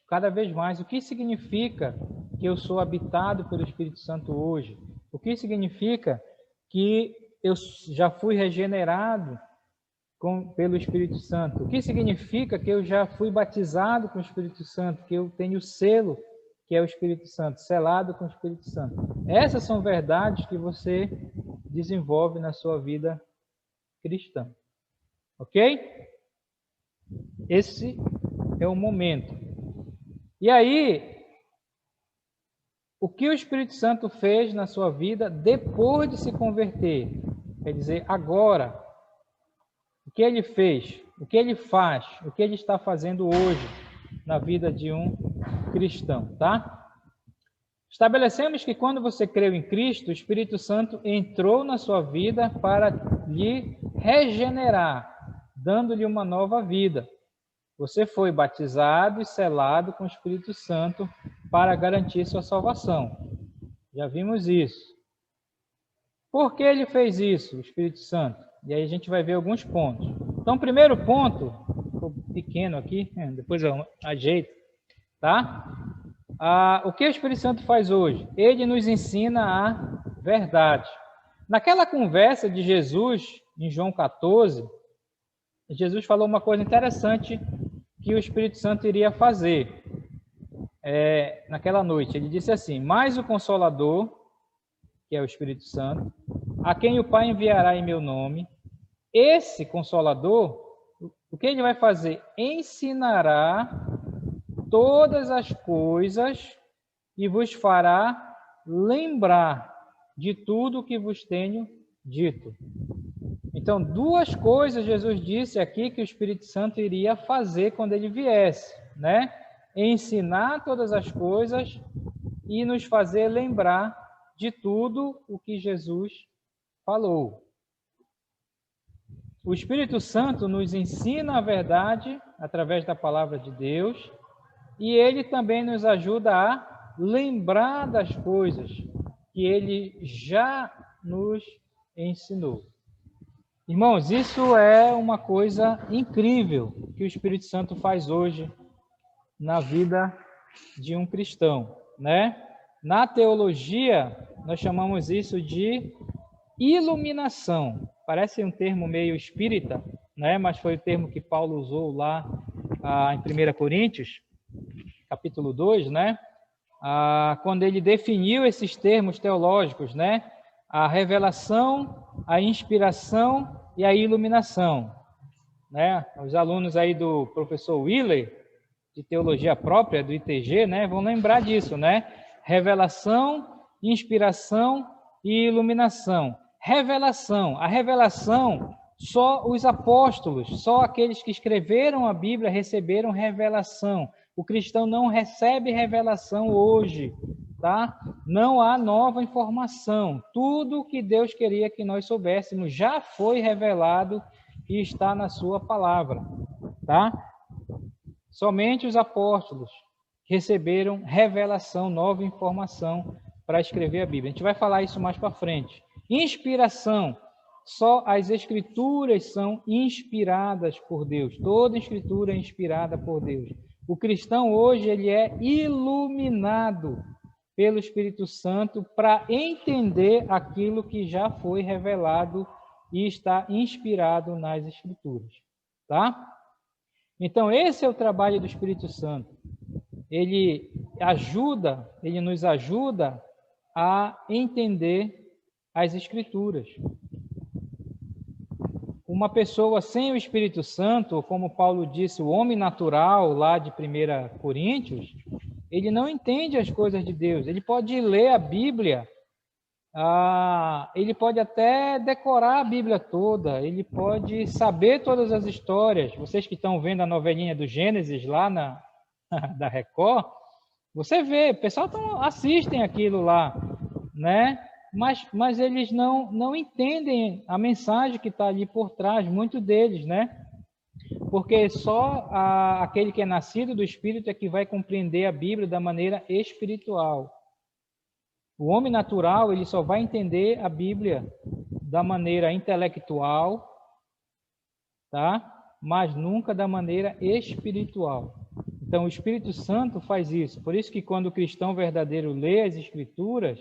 cada vez mais o que significa que eu sou habitado pelo Espírito Santo hoje. O que significa que eu já fui regenerado pelo Espírito Santo? O que significa que eu já fui batizado com o Espírito Santo, que eu tenho o selo, que é o Espírito Santo, selado com o Espírito Santo? Essas são verdades que você desenvolve na sua vida cristã. Ok? Esse é o momento. E aí, o que o Espírito Santo fez na sua vida depois de se converter. Quer dizer, agora, o que ele fez, o que ele faz, o que ele está fazendo hoje na vida de um cristão, tá? Estabelecemos que quando você creu em Cristo, o Espírito Santo entrou na sua vida para lhe regenerar, dando-lhe uma nova vida. Você foi batizado e selado com o Espírito Santo para garantir sua salvação. Já vimos isso. Por que ele fez isso, o Espírito Santo? E aí a gente vai ver alguns pontos. Então, primeiro ponto, ficou pequeno aqui, depois eu ajeito, tá? O que o Espírito Santo faz hoje? Ele nos ensina a verdade. Naquela conversa de Jesus, em João 14, Jesus falou uma coisa interessante que o Espírito Santo iria fazer naquela noite. Ele disse assim: mas o Consolador, que é o Espírito Santo, a quem o Pai enviará em meu nome, esse Consolador, o que ele vai fazer? Ensinará todas as coisas e vos fará lembrar de tudo o que vos tenho dito. Então, duas coisas Jesus disse aqui que o Espírito Santo iria fazer quando ele viesse, né? Ensinar todas as coisas e nos fazer lembrar de tudo o que Jesus falou. O Espírito Santo nos ensina a verdade através da palavra de Deus e ele também nos ajuda a lembrar das coisas que ele já nos ensinou. Irmãos, isso é uma coisa incrível que o Espírito Santo faz hoje na vida de um cristão, né? Na teologia, nós chamamos isso de iluminação. Parece um termo meio espírita, né? Mas foi o termo que Paulo usou lá em 1 Coríntios, capítulo 2, né? Quando ele definiu esses termos teológicos, né? A revelação, a inspiração e a iluminação, né? Os alunos aí do professor Willer, de teologia própria, do ITG, né? Vão lembrar disso, né? Revelação, inspiração e iluminação. Revelação. A revelação, só os apóstolos, só aqueles que escreveram a Bíblia receberam revelação. O cristão não recebe revelação hoje, tá? Não há nova informação. Tudo que Deus queria que nós soubéssemos já foi revelado e está na sua palavra, tá? Somente os apóstolos receberam revelação, nova informação para escrever a Bíblia. A gente vai falar isso mais para frente. Inspiração. Só as Escrituras são inspiradas por Deus. Toda Escritura é inspirada por Deus. O cristão hoje ele é iluminado pelo Espírito Santo para entender aquilo que já foi revelado e está inspirado nas Escrituras, tá? Então, esse é o trabalho do Espírito Santo. Ele nos ajuda a entender as Escrituras. Uma pessoa sem o Espírito Santo, como Paulo disse, o homem natural, lá de 1 Coríntios, ele não entende as coisas de Deus. Ele pode ler a Bíblia, ele pode até decorar a Bíblia toda, ele pode saber todas as histórias. Vocês que estão vendo a novelinha do Gênesis lá da Record, você vê, o pessoal assistem aquilo lá, né? Mas eles não entendem a mensagem que está ali por trás, muito deles, né? Porque só aquele que é nascido do Espírito é que vai compreender a Bíblia da maneira espiritual. O homem natural, ele só vai entender a Bíblia da maneira intelectual, tá? Mas nunca da maneira espiritual. Então, o Espírito Santo faz isso. Por isso que quando o cristão verdadeiro lê as Escrituras,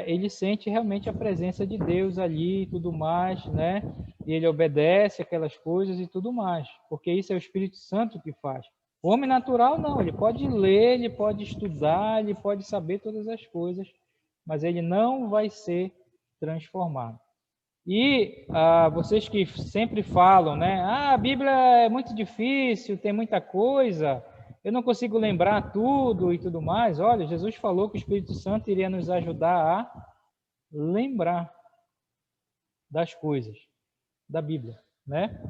ele sente realmente a presença de Deus ali e tudo mais, né? E ele obedece aquelas coisas e tudo mais, porque isso é o Espírito Santo que faz. O homem natural não, ele pode ler, ele pode estudar, ele pode saber todas as coisas, mas ele não vai ser transformado. E vocês que sempre falam, né? A Bíblia é muito difícil, tem muita coisa. eu não consigo lembrar tudo e tudo mais. Olha, Jesus falou que o Espírito Santo iria nos ajudar a lembrar das coisas da Bíblia, né?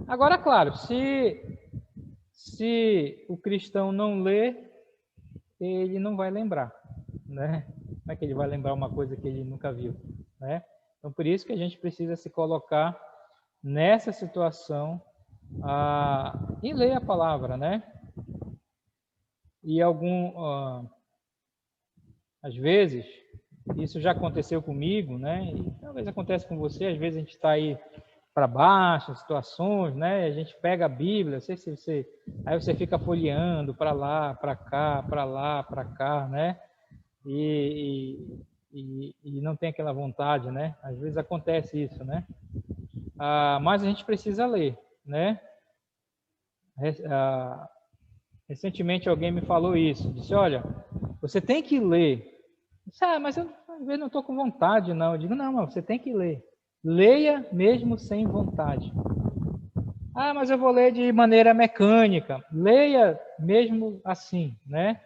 Agora, claro, se o cristão não lê, ele não vai lembrar, né? Como é que ele vai lembrar uma coisa que ele nunca viu, né? Então, por isso que a gente precisa se colocar nessa situação e ler a palavra, né? E às vezes, isso já aconteceu comigo, né? E talvez acontece com você, às vezes a gente está aí para baixo, situações, né? A gente pega a Bíblia, aí você fica folheando para lá, para cá, para lá, para cá, né? E não tem aquela vontade, né? Às vezes acontece isso, né? Mas a gente precisa ler, né? Recentemente alguém me falou isso, disse, olha, você tem que ler. Eu disse, mas eu às vezes não estou com vontade, não. Eu digo, não, você tem que ler. Leia mesmo sem vontade. Mas eu vou ler de maneira mecânica. Leia mesmo assim, né?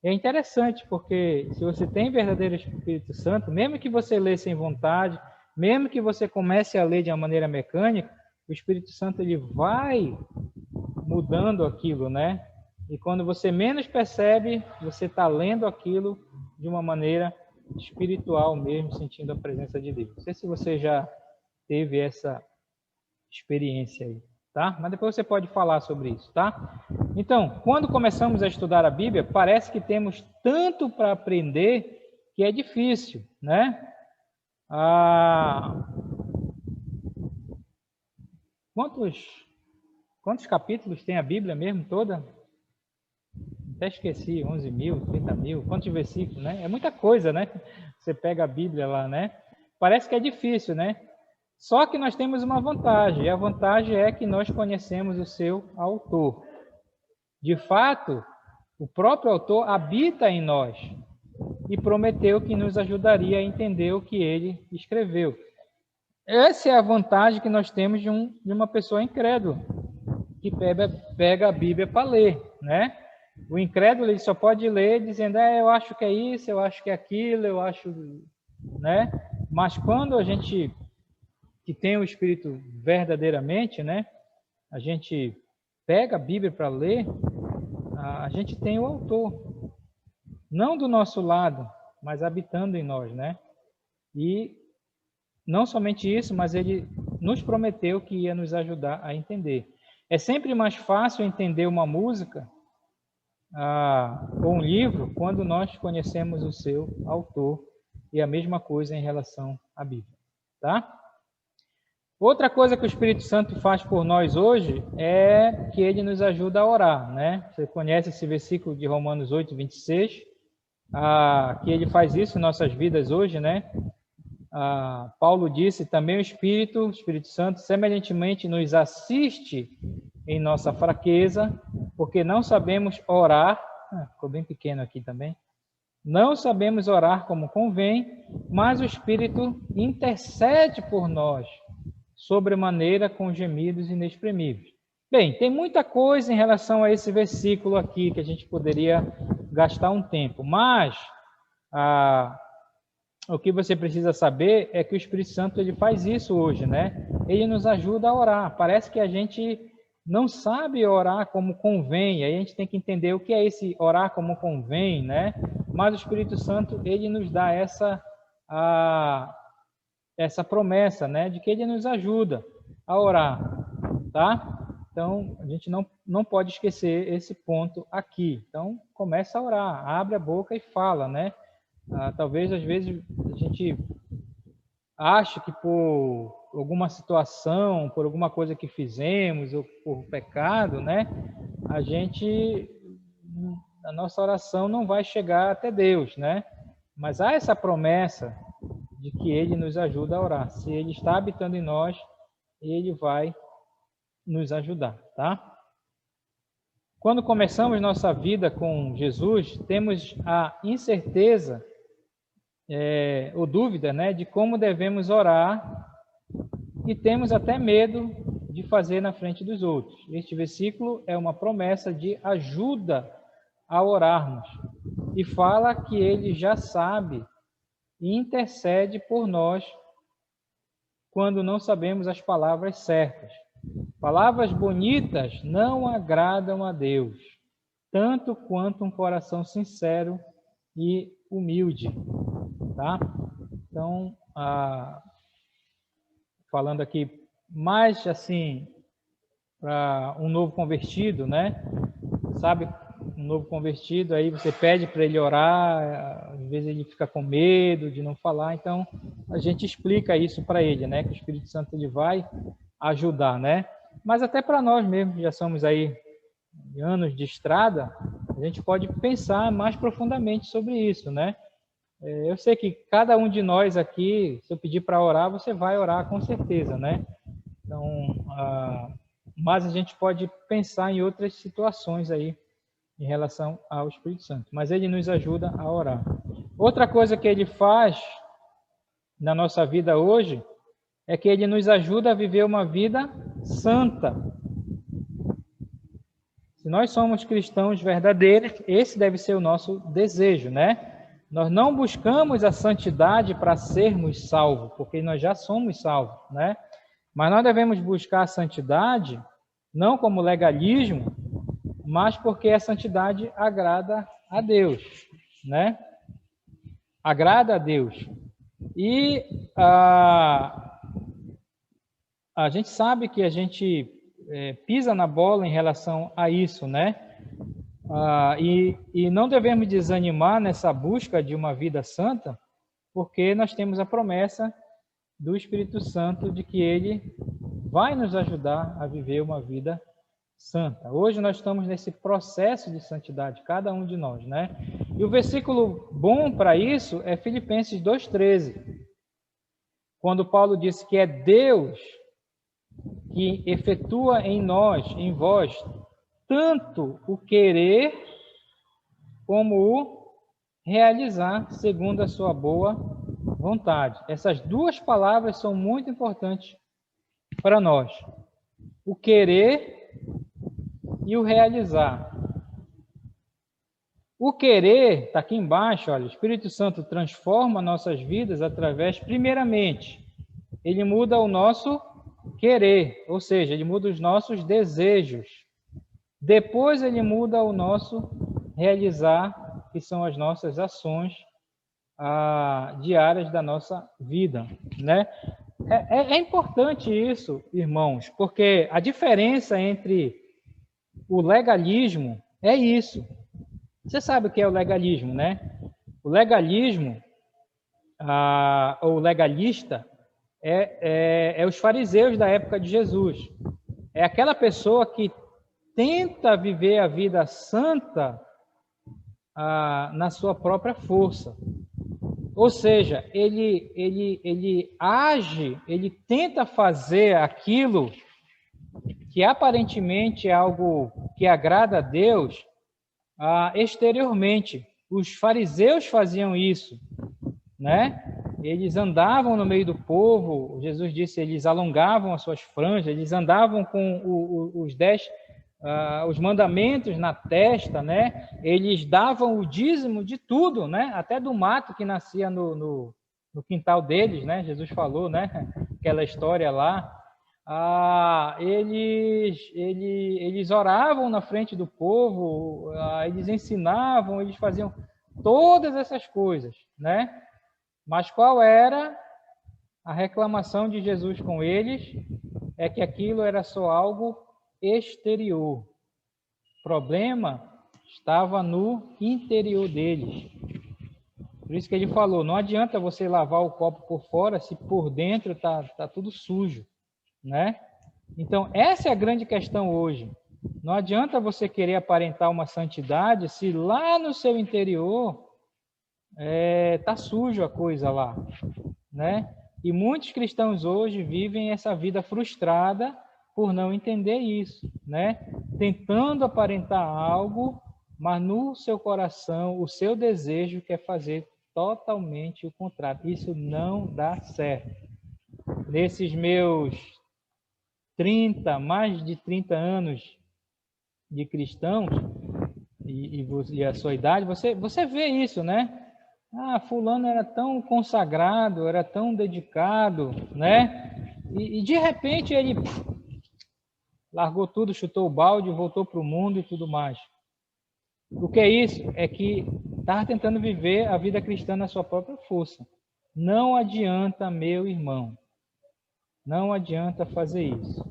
É interessante, porque se você tem verdadeiro Espírito Santo, mesmo que você lê sem vontade, mesmo que você comece a ler de uma maneira mecânica, o Espírito Santo ele vai mudando aquilo, né? E quando você menos percebe, você está lendo aquilo de uma maneira espiritual mesmo, sentindo a presença de Deus. Não sei se você já teve essa experiência aí, tá? Mas depois você pode falar sobre isso, tá? Então, quando começamos a estudar a Bíblia, parece que temos tanto para aprender que é difícil, né? Quantos capítulos tem a Bíblia mesmo toda? Até esqueci, 11 mil, 30 mil, quantos versículos, né? É muita coisa, né? Você pega a Bíblia lá, né? Parece que é difícil, né? Só que nós temos uma vantagem, e a vantagem é que nós conhecemos o seu autor. De fato, o próprio autor habita em nós e prometeu que nos ajudaria a entender o que ele escreveu. Essa é a vantagem que nós temos de uma pessoa incrédula, que pega a Bíblia para ler, né? O incrédulo ele só pode ler dizendo, eu acho que é isso, eu acho que é aquilo, eu acho, né? Mas quando a gente que tem o Espírito verdadeiramente, né? A gente pega a Bíblia para ler, a gente tem o autor, não do nosso lado, mas habitando em nós, né? E não somente isso, mas ele nos prometeu que ia nos ajudar a entender. É sempre mais fácil entender uma música ou um livro quando nós conhecemos o seu autor, e a mesma coisa em relação à Bíblia, tá? Outra coisa que o Espírito Santo faz por nós hoje é que ele nos ajuda a orar, né? Você conhece esse versículo de Romanos 8, 26, que ele faz isso em nossas vidas hoje, né? Paulo disse também o Espírito Santo semelhantemente nos assiste em nossa fraqueza, porque não sabemos orar, ficou bem pequeno aqui também, não sabemos orar como convém, mas o Espírito intercede por nós, sobremaneira com gemidos inexprimíveis. Bem, tem muita coisa em relação a esse versículo aqui que a gente poderia gastar um tempo, mas o que você precisa saber é que o Espírito Santo ele faz isso hoje, né? Ele nos ajuda a orar. Parece que a gente não sabe orar como convém, aí a gente tem que entender o que é esse orar como convém, né? Mas o Espírito Santo, ele nos dá essa promessa, né? De que ele nos ajuda a orar, tá? Então, a gente não pode esquecer esse ponto aqui. Então, começa a orar, abre a boca e fala, né? Talvez, às vezes, a gente ache que por alguma situação, por alguma coisa que fizemos, ou por pecado, né? A nossa oração não vai chegar até Deus, né? Mas há essa promessa de que Ele nos ajuda a orar. Se Ele está habitando em nós, Ele vai nos ajudar, tá? Quando começamos nossa vida com Jesus, temos a incerteza ou dúvida, né, de como devemos orar, e temos até medo de fazer na frente dos outros. Este versículo é uma promessa de ajuda a orarmos e fala que ele já sabe e intercede por nós quando não sabemos as palavras certas. Palavras bonitas não agradam a Deus, tanto quanto um coração sincero e humilde, tá? Então, falando aqui mais assim para um novo convertido, né? Sabe, um novo convertido, aí você pede para ele orar, às vezes ele fica com medo de não falar, então a gente explica isso para ele, né? Que o Espírito Santo ele vai ajudar, né? Mas até para nós mesmos, já somos aí anos de estrada, a gente pode pensar mais profundamente sobre isso, né? Eu sei que cada um de nós aqui, se eu pedir para orar, você vai orar com certeza, né? Então, mas a gente pode pensar em outras situações aí em relação ao Espírito Santo, mas ele nos ajuda a orar. Outra coisa que ele faz na nossa vida hoje é que ele nos ajuda a viver uma vida santa. Se nós somos cristãos verdadeiros, esse deve ser o nosso desejo, né? Nós não buscamos a santidade para sermos salvos, porque nós já somos salvos, né? Mas nós devemos buscar a santidade não como legalismo, mas porque a santidade agrada a Deus, né? Agrada a Deus. E a gente sabe que a gente pisa na bola em relação a isso, né? E não devemos desanimar nessa busca de uma vida santa, porque nós temos a promessa do Espírito Santo de que ele vai nos ajudar a viver uma vida santa. Hoje nós estamos nesse processo de santidade, cada um de nós, né? E o versículo bom para isso é Filipenses 2,13, quando Paulo disse que é Deus que efetua em nós, em vós, tanto o querer como o realizar segundo a sua boa vontade. Essas duas palavras são muito importantes para nós. O querer e o realizar. O querer, está aqui embaixo, olha, o Espírito Santo transforma nossas vidas através, primeiramente, ele muda o nosso querer, ou seja, ele muda os nossos desejos. Depois ele muda o nosso realizar, que são as nossas ações diárias da nossa vida, né? É importante isso, irmãos, porque a diferença entre o legalismo é isso. Você sabe o que é o legalismo, né? O legalismo, ou legalista, é os fariseus da época de Jesus. É aquela pessoa que tenta viver a vida santa na sua própria força. Ou seja, ele age, ele tenta fazer aquilo que aparentemente é algo que agrada a Deus exteriormente. Os fariseus faziam isso, né? Eles andavam no meio do povo, Jesus disse, eles alongavam as suas franjas, eles andavam com os mandamentos na testa, né? Eles davam o dízimo de tudo, né? Até do mato que nascia no quintal deles, né? Jesus falou, né? Aquela história lá. Eles oravam na frente do povo, eles ensinavam, eles faziam todas essas coisas, né? Mas qual era a reclamação de Jesus com eles? É que aquilo era só algo exterior. O problema estava no interior deles. Por isso que ele falou, não adianta você lavar o copo por fora se por dentro está tudo sujo, né? Então, essa é a grande questão hoje. Não adianta você querer aparentar uma santidade se lá no seu interior está sujo a coisa lá, né? E muitos cristãos hoje vivem essa vida frustrada por não entender isso, né? Tentando aparentar algo, mas no seu coração, o seu desejo quer fazer totalmente o contrário. Isso não dá certo. Nesses meus mais de 30 anos de cristãos e a sua idade, você vê isso, né? Ah, fulano era tão consagrado, era tão dedicado, né? E de repente ele largou tudo, chutou o balde, voltou para o mundo e tudo mais. O que é isso? É que estava tentando viver a vida cristã na sua própria força. Não adianta, meu irmão. Não adianta fazer isso,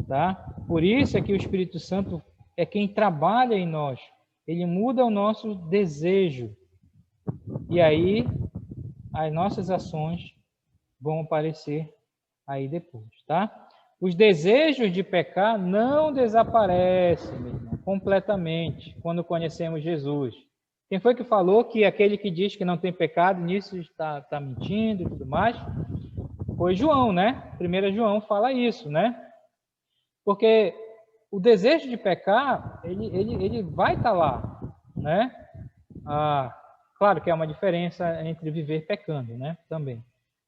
tá? Por isso é que o Espírito Santo é quem trabalha em nós. Ele muda o nosso desejo. E aí, as nossas ações vão aparecer aí depois, tá? Os desejos de pecar não desaparecem, meu irmão, completamente, quando conhecemos Jesus. Quem foi que falou que aquele que diz que não tem pecado, nisso está mentindo e tudo mais? Foi João, né? 1 João fala isso, né? Porque o desejo de pecar, ele vai estar lá, né? Claro que há uma diferença entre viver pecando, né? Também.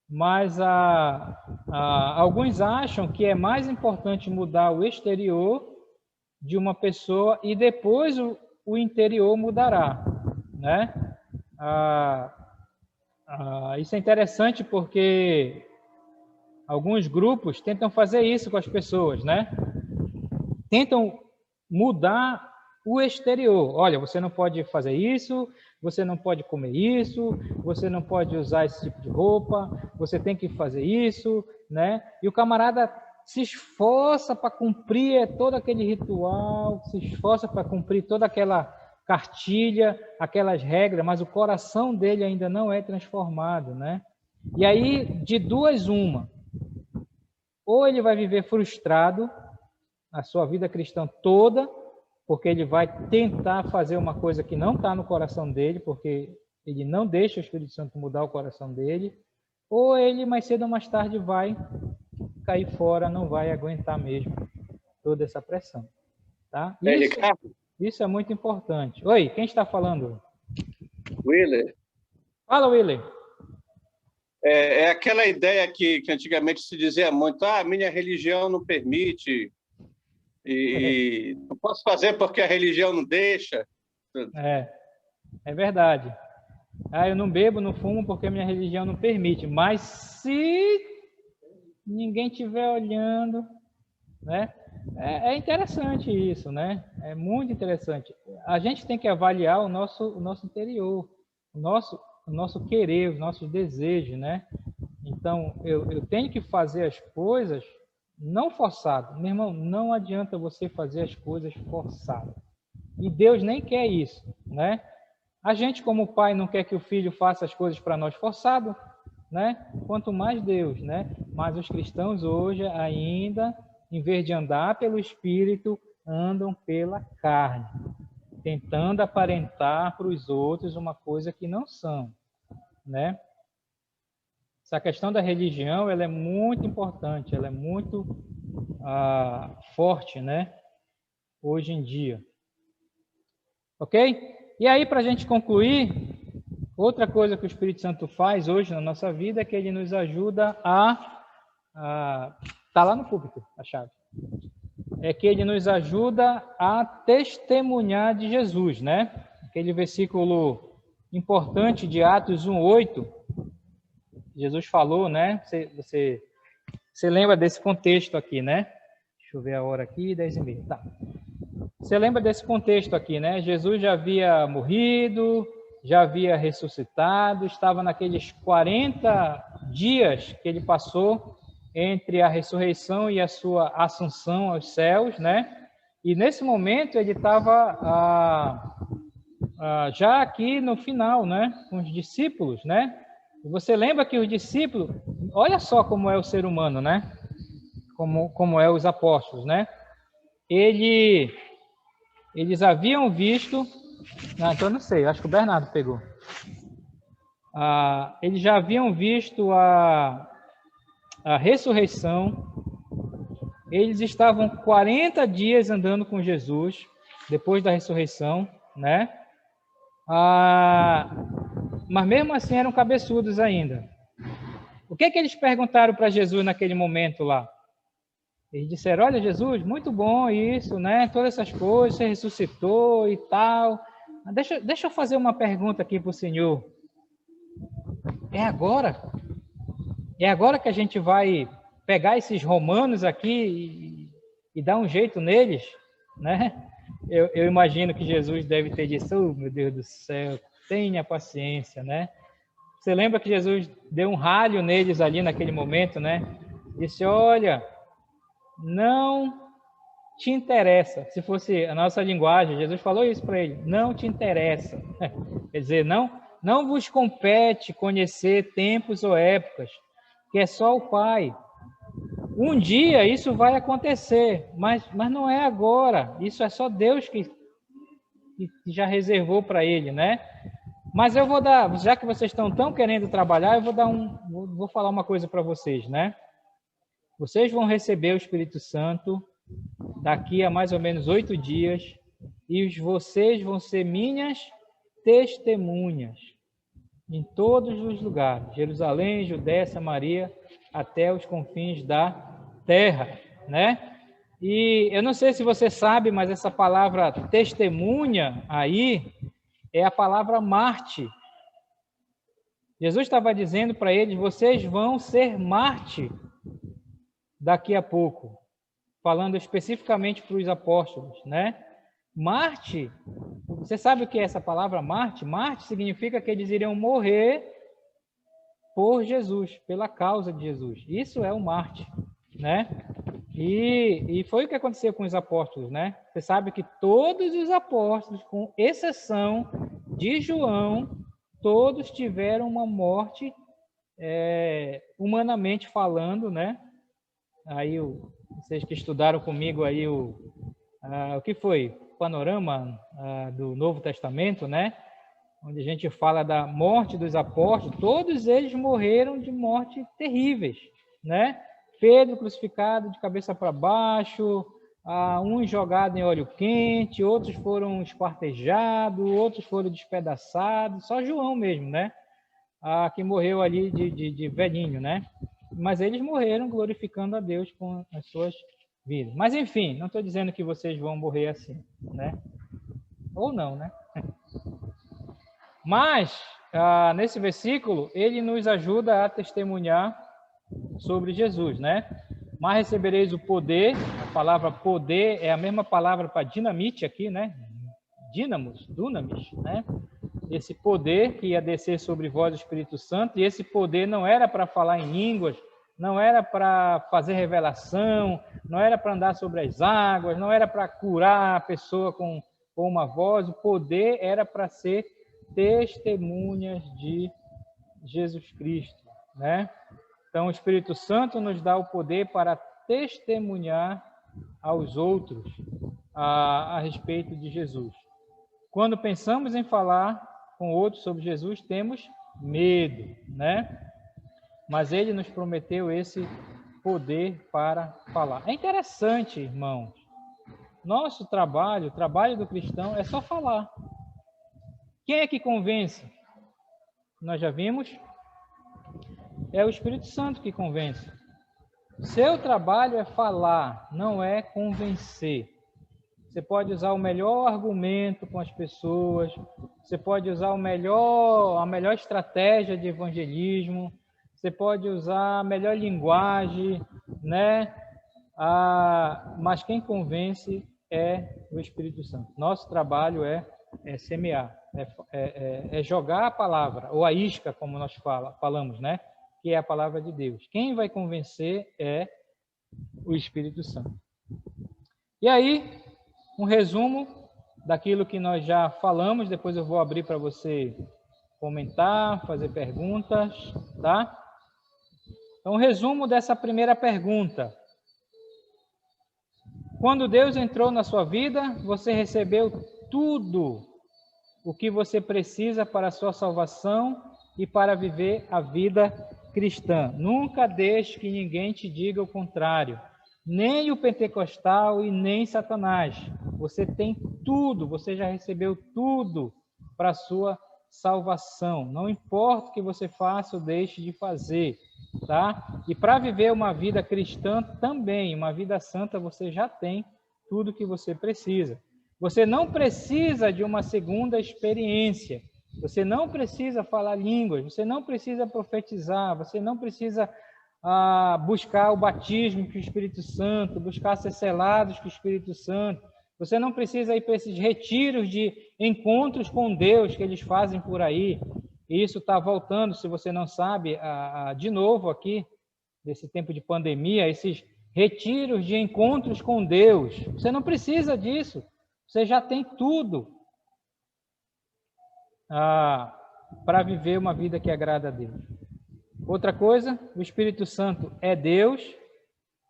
Mas alguns acham que é mais importante mudar o exterior de uma pessoa e depois o interior mudará, né? Isso é interessante porque alguns grupos tentam fazer isso com as pessoas, né? Tentam mudar o exterior. Olha, você não pode fazer isso, você não pode comer isso, você não pode usar esse tipo de roupa, você tem que fazer isso, né? E o camarada se esforça para cumprir todo aquele ritual, se esforça para cumprir toda aquela cartilha, aquelas regras, mas o coração dele ainda não é transformado, né? E aí, de duas, uma. Ou ele vai viver frustrado a sua vida cristã toda, porque ele vai tentar fazer uma coisa que não está no coração dele, porque ele não deixa o Espírito Santo mudar o coração dele, ou ele mais cedo ou mais tarde vai cair fora, não vai aguentar mesmo toda essa pressão. Tá? Isso é muito importante. Oi, quem está falando? Willer. Fala, Willer. É aquela ideia que antigamente se dizia muito, minha religião não permite, e não posso fazer porque a religião não deixa. É verdade. Eu não bebo, não fumo porque minha religião não permite. Mas se ninguém estiver olhando, né? É interessante isso, né? É muito interessante. A gente tem que avaliar o nosso interior, o nosso querer, os nossos desejos, né? Então, eu tenho que fazer as coisas não forçado. Meu irmão, não adianta você fazer as coisas forçadas. E Deus nem quer isso, né? A gente, como pai, não quer que o filho faça as coisas para nós forçado, né? Quanto mais Deus, né? Mas os cristãos hoje ainda, em vez de andar pelo Espírito, andam pela carne, tentando aparentar para os outros uma coisa que não são, né? Essa questão da religião, ela é muito importante, ela é muito forte, né? Hoje em dia. Ok? E aí, para a gente concluir, outra coisa que o Espírito Santo faz hoje na nossa vida é que ele nos ajuda tá lá no púlpito, a chave. É que ele nos ajuda a testemunhar de Jesus, né? Aquele versículo importante de Atos 1:8, Jesus falou, né? Você lembra desse contexto aqui, né? Deixa eu ver a hora aqui, 10h30. Tá. Você lembra desse contexto aqui, né? Jesus já havia morrido, já havia ressuscitado, estava naqueles 40 dias que ele passou entre a ressurreição e a sua ascensão aos céus, né? E nesse momento ele estava já aqui no final, né? Com os discípulos, né? Você lembra que os discípulos, olha só como é o ser humano, né? Como é os apóstolos, né? Eles haviam visto, então não sei, acho que o Bernardo pegou. Eles já haviam visto a ressurreição. Eles estavam 40 dias andando com Jesus depois da ressurreição, né? Mas mesmo assim eram cabeçudos ainda. O que eles perguntaram para Jesus naquele momento lá? Eles disseram, olha, Jesus, muito bom isso, né? Todas essas coisas, você ressuscitou e tal. Deixa eu fazer uma pergunta aqui para o Senhor. É agora? É agora que a gente vai pegar esses romanos aqui e dar um jeito neles, né? Eu imagino que Jesus deve ter dito, oh, meu Deus do céu, tenha paciência, né? Você lembra que Jesus deu um ralho neles ali naquele momento, né? Disse, olha, não te interessa. Se fosse a nossa linguagem, Jesus falou isso para ele, não te interessa. Quer dizer, não vos compete conhecer tempos ou épocas, que é só o Pai. Um dia isso vai acontecer, mas não é agora. Isso é só Deus que já reservou para ele, né? Mas eu vou dar, já que vocês estão tão querendo trabalhar, eu vou falar uma coisa para vocês, né? Vocês vão receber o Espírito Santo daqui a mais ou menos 8 dias e vocês vão ser minhas testemunhas em todos os lugares, Jerusalém, Judéia, Samaria, até os confins da terra, né? E eu não sei se você sabe, mas essa palavra testemunha aí é a palavra Marte. Jesus estava dizendo para eles, vocês vão ser Marte daqui a pouco, falando especificamente para os apóstolos, né? Marte, você sabe o que é essa palavra Marte? Marte significa que eles iriam morrer por Jesus, pela causa de Jesus. Isso é o Marte, né? E foi o que aconteceu com os apóstolos, né? Você sabe que todos os apóstolos, com exceção de João, todos tiveram uma morte, humanamente falando, né? Aí, vocês que estudaram comigo aí o que foi? O panorama do Novo Testamento, né? Onde a gente fala da morte dos apóstolos, todos eles morreram de morte terríveis, né? Pedro crucificado de cabeça para baixo, uns jogados em óleo quente, outros foram esquartejados, outros foram despedaçados, só João mesmo, né? Que morreu ali de velhinho, né? Mas eles morreram glorificando a Deus com as suas vidas. Mas enfim, não estou dizendo que vocês vão morrer assim, né? Ou não, né? Mas, nesse versículo, ele nos ajuda a testemunhar sobre Jesus, né? Mas recebereis o poder, a palavra poder é a mesma palavra para dinamite aqui, né? Dínamos, dunamis, né? Esse poder que ia descer sobre vós o Espírito Santo, e esse poder não era para falar em línguas, não era para fazer revelação, não era para andar sobre as águas, não era para curar a pessoa com uma voz, o poder era para ser testemunhas de Jesus Cristo, né? Então, o Espírito Santo nos dá o poder para testemunhar aos outros a respeito de Jesus. Quando pensamos em falar com outros sobre Jesus, temos medo, né? Mas ele nos prometeu esse poder para falar. É interessante, irmãos. Nosso trabalho, o trabalho do cristão, é só falar. Quem é que convence? Nós já vimos. É o Espírito Santo que convence. Seu trabalho é falar, não é convencer. Você pode usar o melhor argumento com as pessoas, você pode usar a melhor estratégia de evangelismo, você pode usar a melhor linguagem, né? Mas quem convence é o Espírito Santo. Nosso trabalho é semear, é jogar a palavra, ou a isca, como nós falamos, né? Que é a palavra de Deus. Quem vai convencer é o Espírito Santo. E aí, um resumo daquilo que nós já falamos, depois eu vou abrir para você comentar, fazer perguntas, tá? Então, um resumo dessa primeira pergunta. Quando Deus entrou na sua vida, você recebeu tudo o que você precisa para a sua salvação e para viver a vida cristã. Nunca deixe que ninguém te diga o contrário. Nem o pentecostal e nem Satanás. Você tem tudo, você já recebeu tudo para a sua salvação. Não importa o que você faça ou deixe de fazer. tá? E para viver uma vida cristã também, uma vida santa, você já tem tudo que você precisa. Você não precisa de uma segunda experiência. Você não precisa falar línguas, você não precisa profetizar, você não precisa buscar o batismo com o Espírito Santo, buscar ser selados com o Espírito Santo. Você não precisa ir para esses retiros de encontros com Deus que eles fazem por aí. E isso está voltando, se você não sabe, de novo aqui, nesse tempo de pandemia, esses retiros de encontros com Deus. Você não precisa disso. Você já tem tudo para viver uma vida que agrada a Deus. Outra coisa, o Espírito Santo é Deus,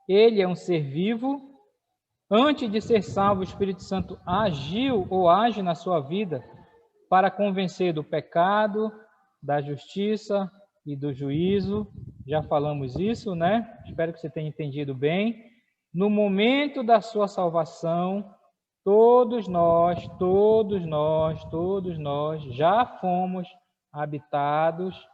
ele é um ser vivo. Antes de ser salvo, o Espírito Santo agiu ou age na sua vida para convencer do pecado, da justiça e do juízo. Já falamos isso, né? Espero que você tenha entendido bem. No momento da sua salvação, todos nós já fomos habitados,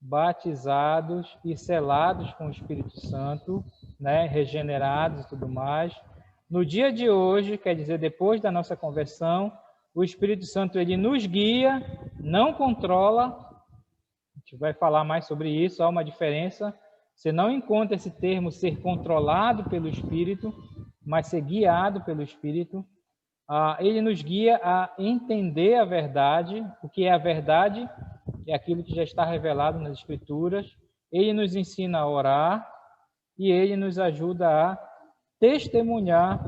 batizados e selados com o Espírito Santo, né? Regenerados e tudo mais. No dia de hoje, quer dizer, depois da nossa conversão, o Espírito Santo ele nos guia, não controla. A gente vai falar mais sobre isso, há uma diferença. Você não encontra esse termo ser controlado pelo Espírito, mas ser guiado pelo Espírito. Ele nos guia a entender a verdade. O que é a verdade? É aquilo que já está revelado nas Escrituras. Ele nos ensina a orar e ele nos ajuda a testemunhar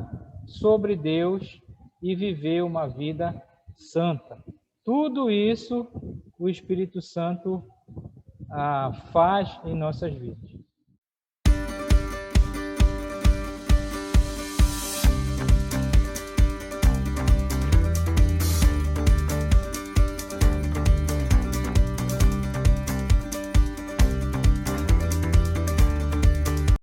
sobre Deus e viver uma vida santa. Tudo isso o Espírito Santo faz em nossas vidas.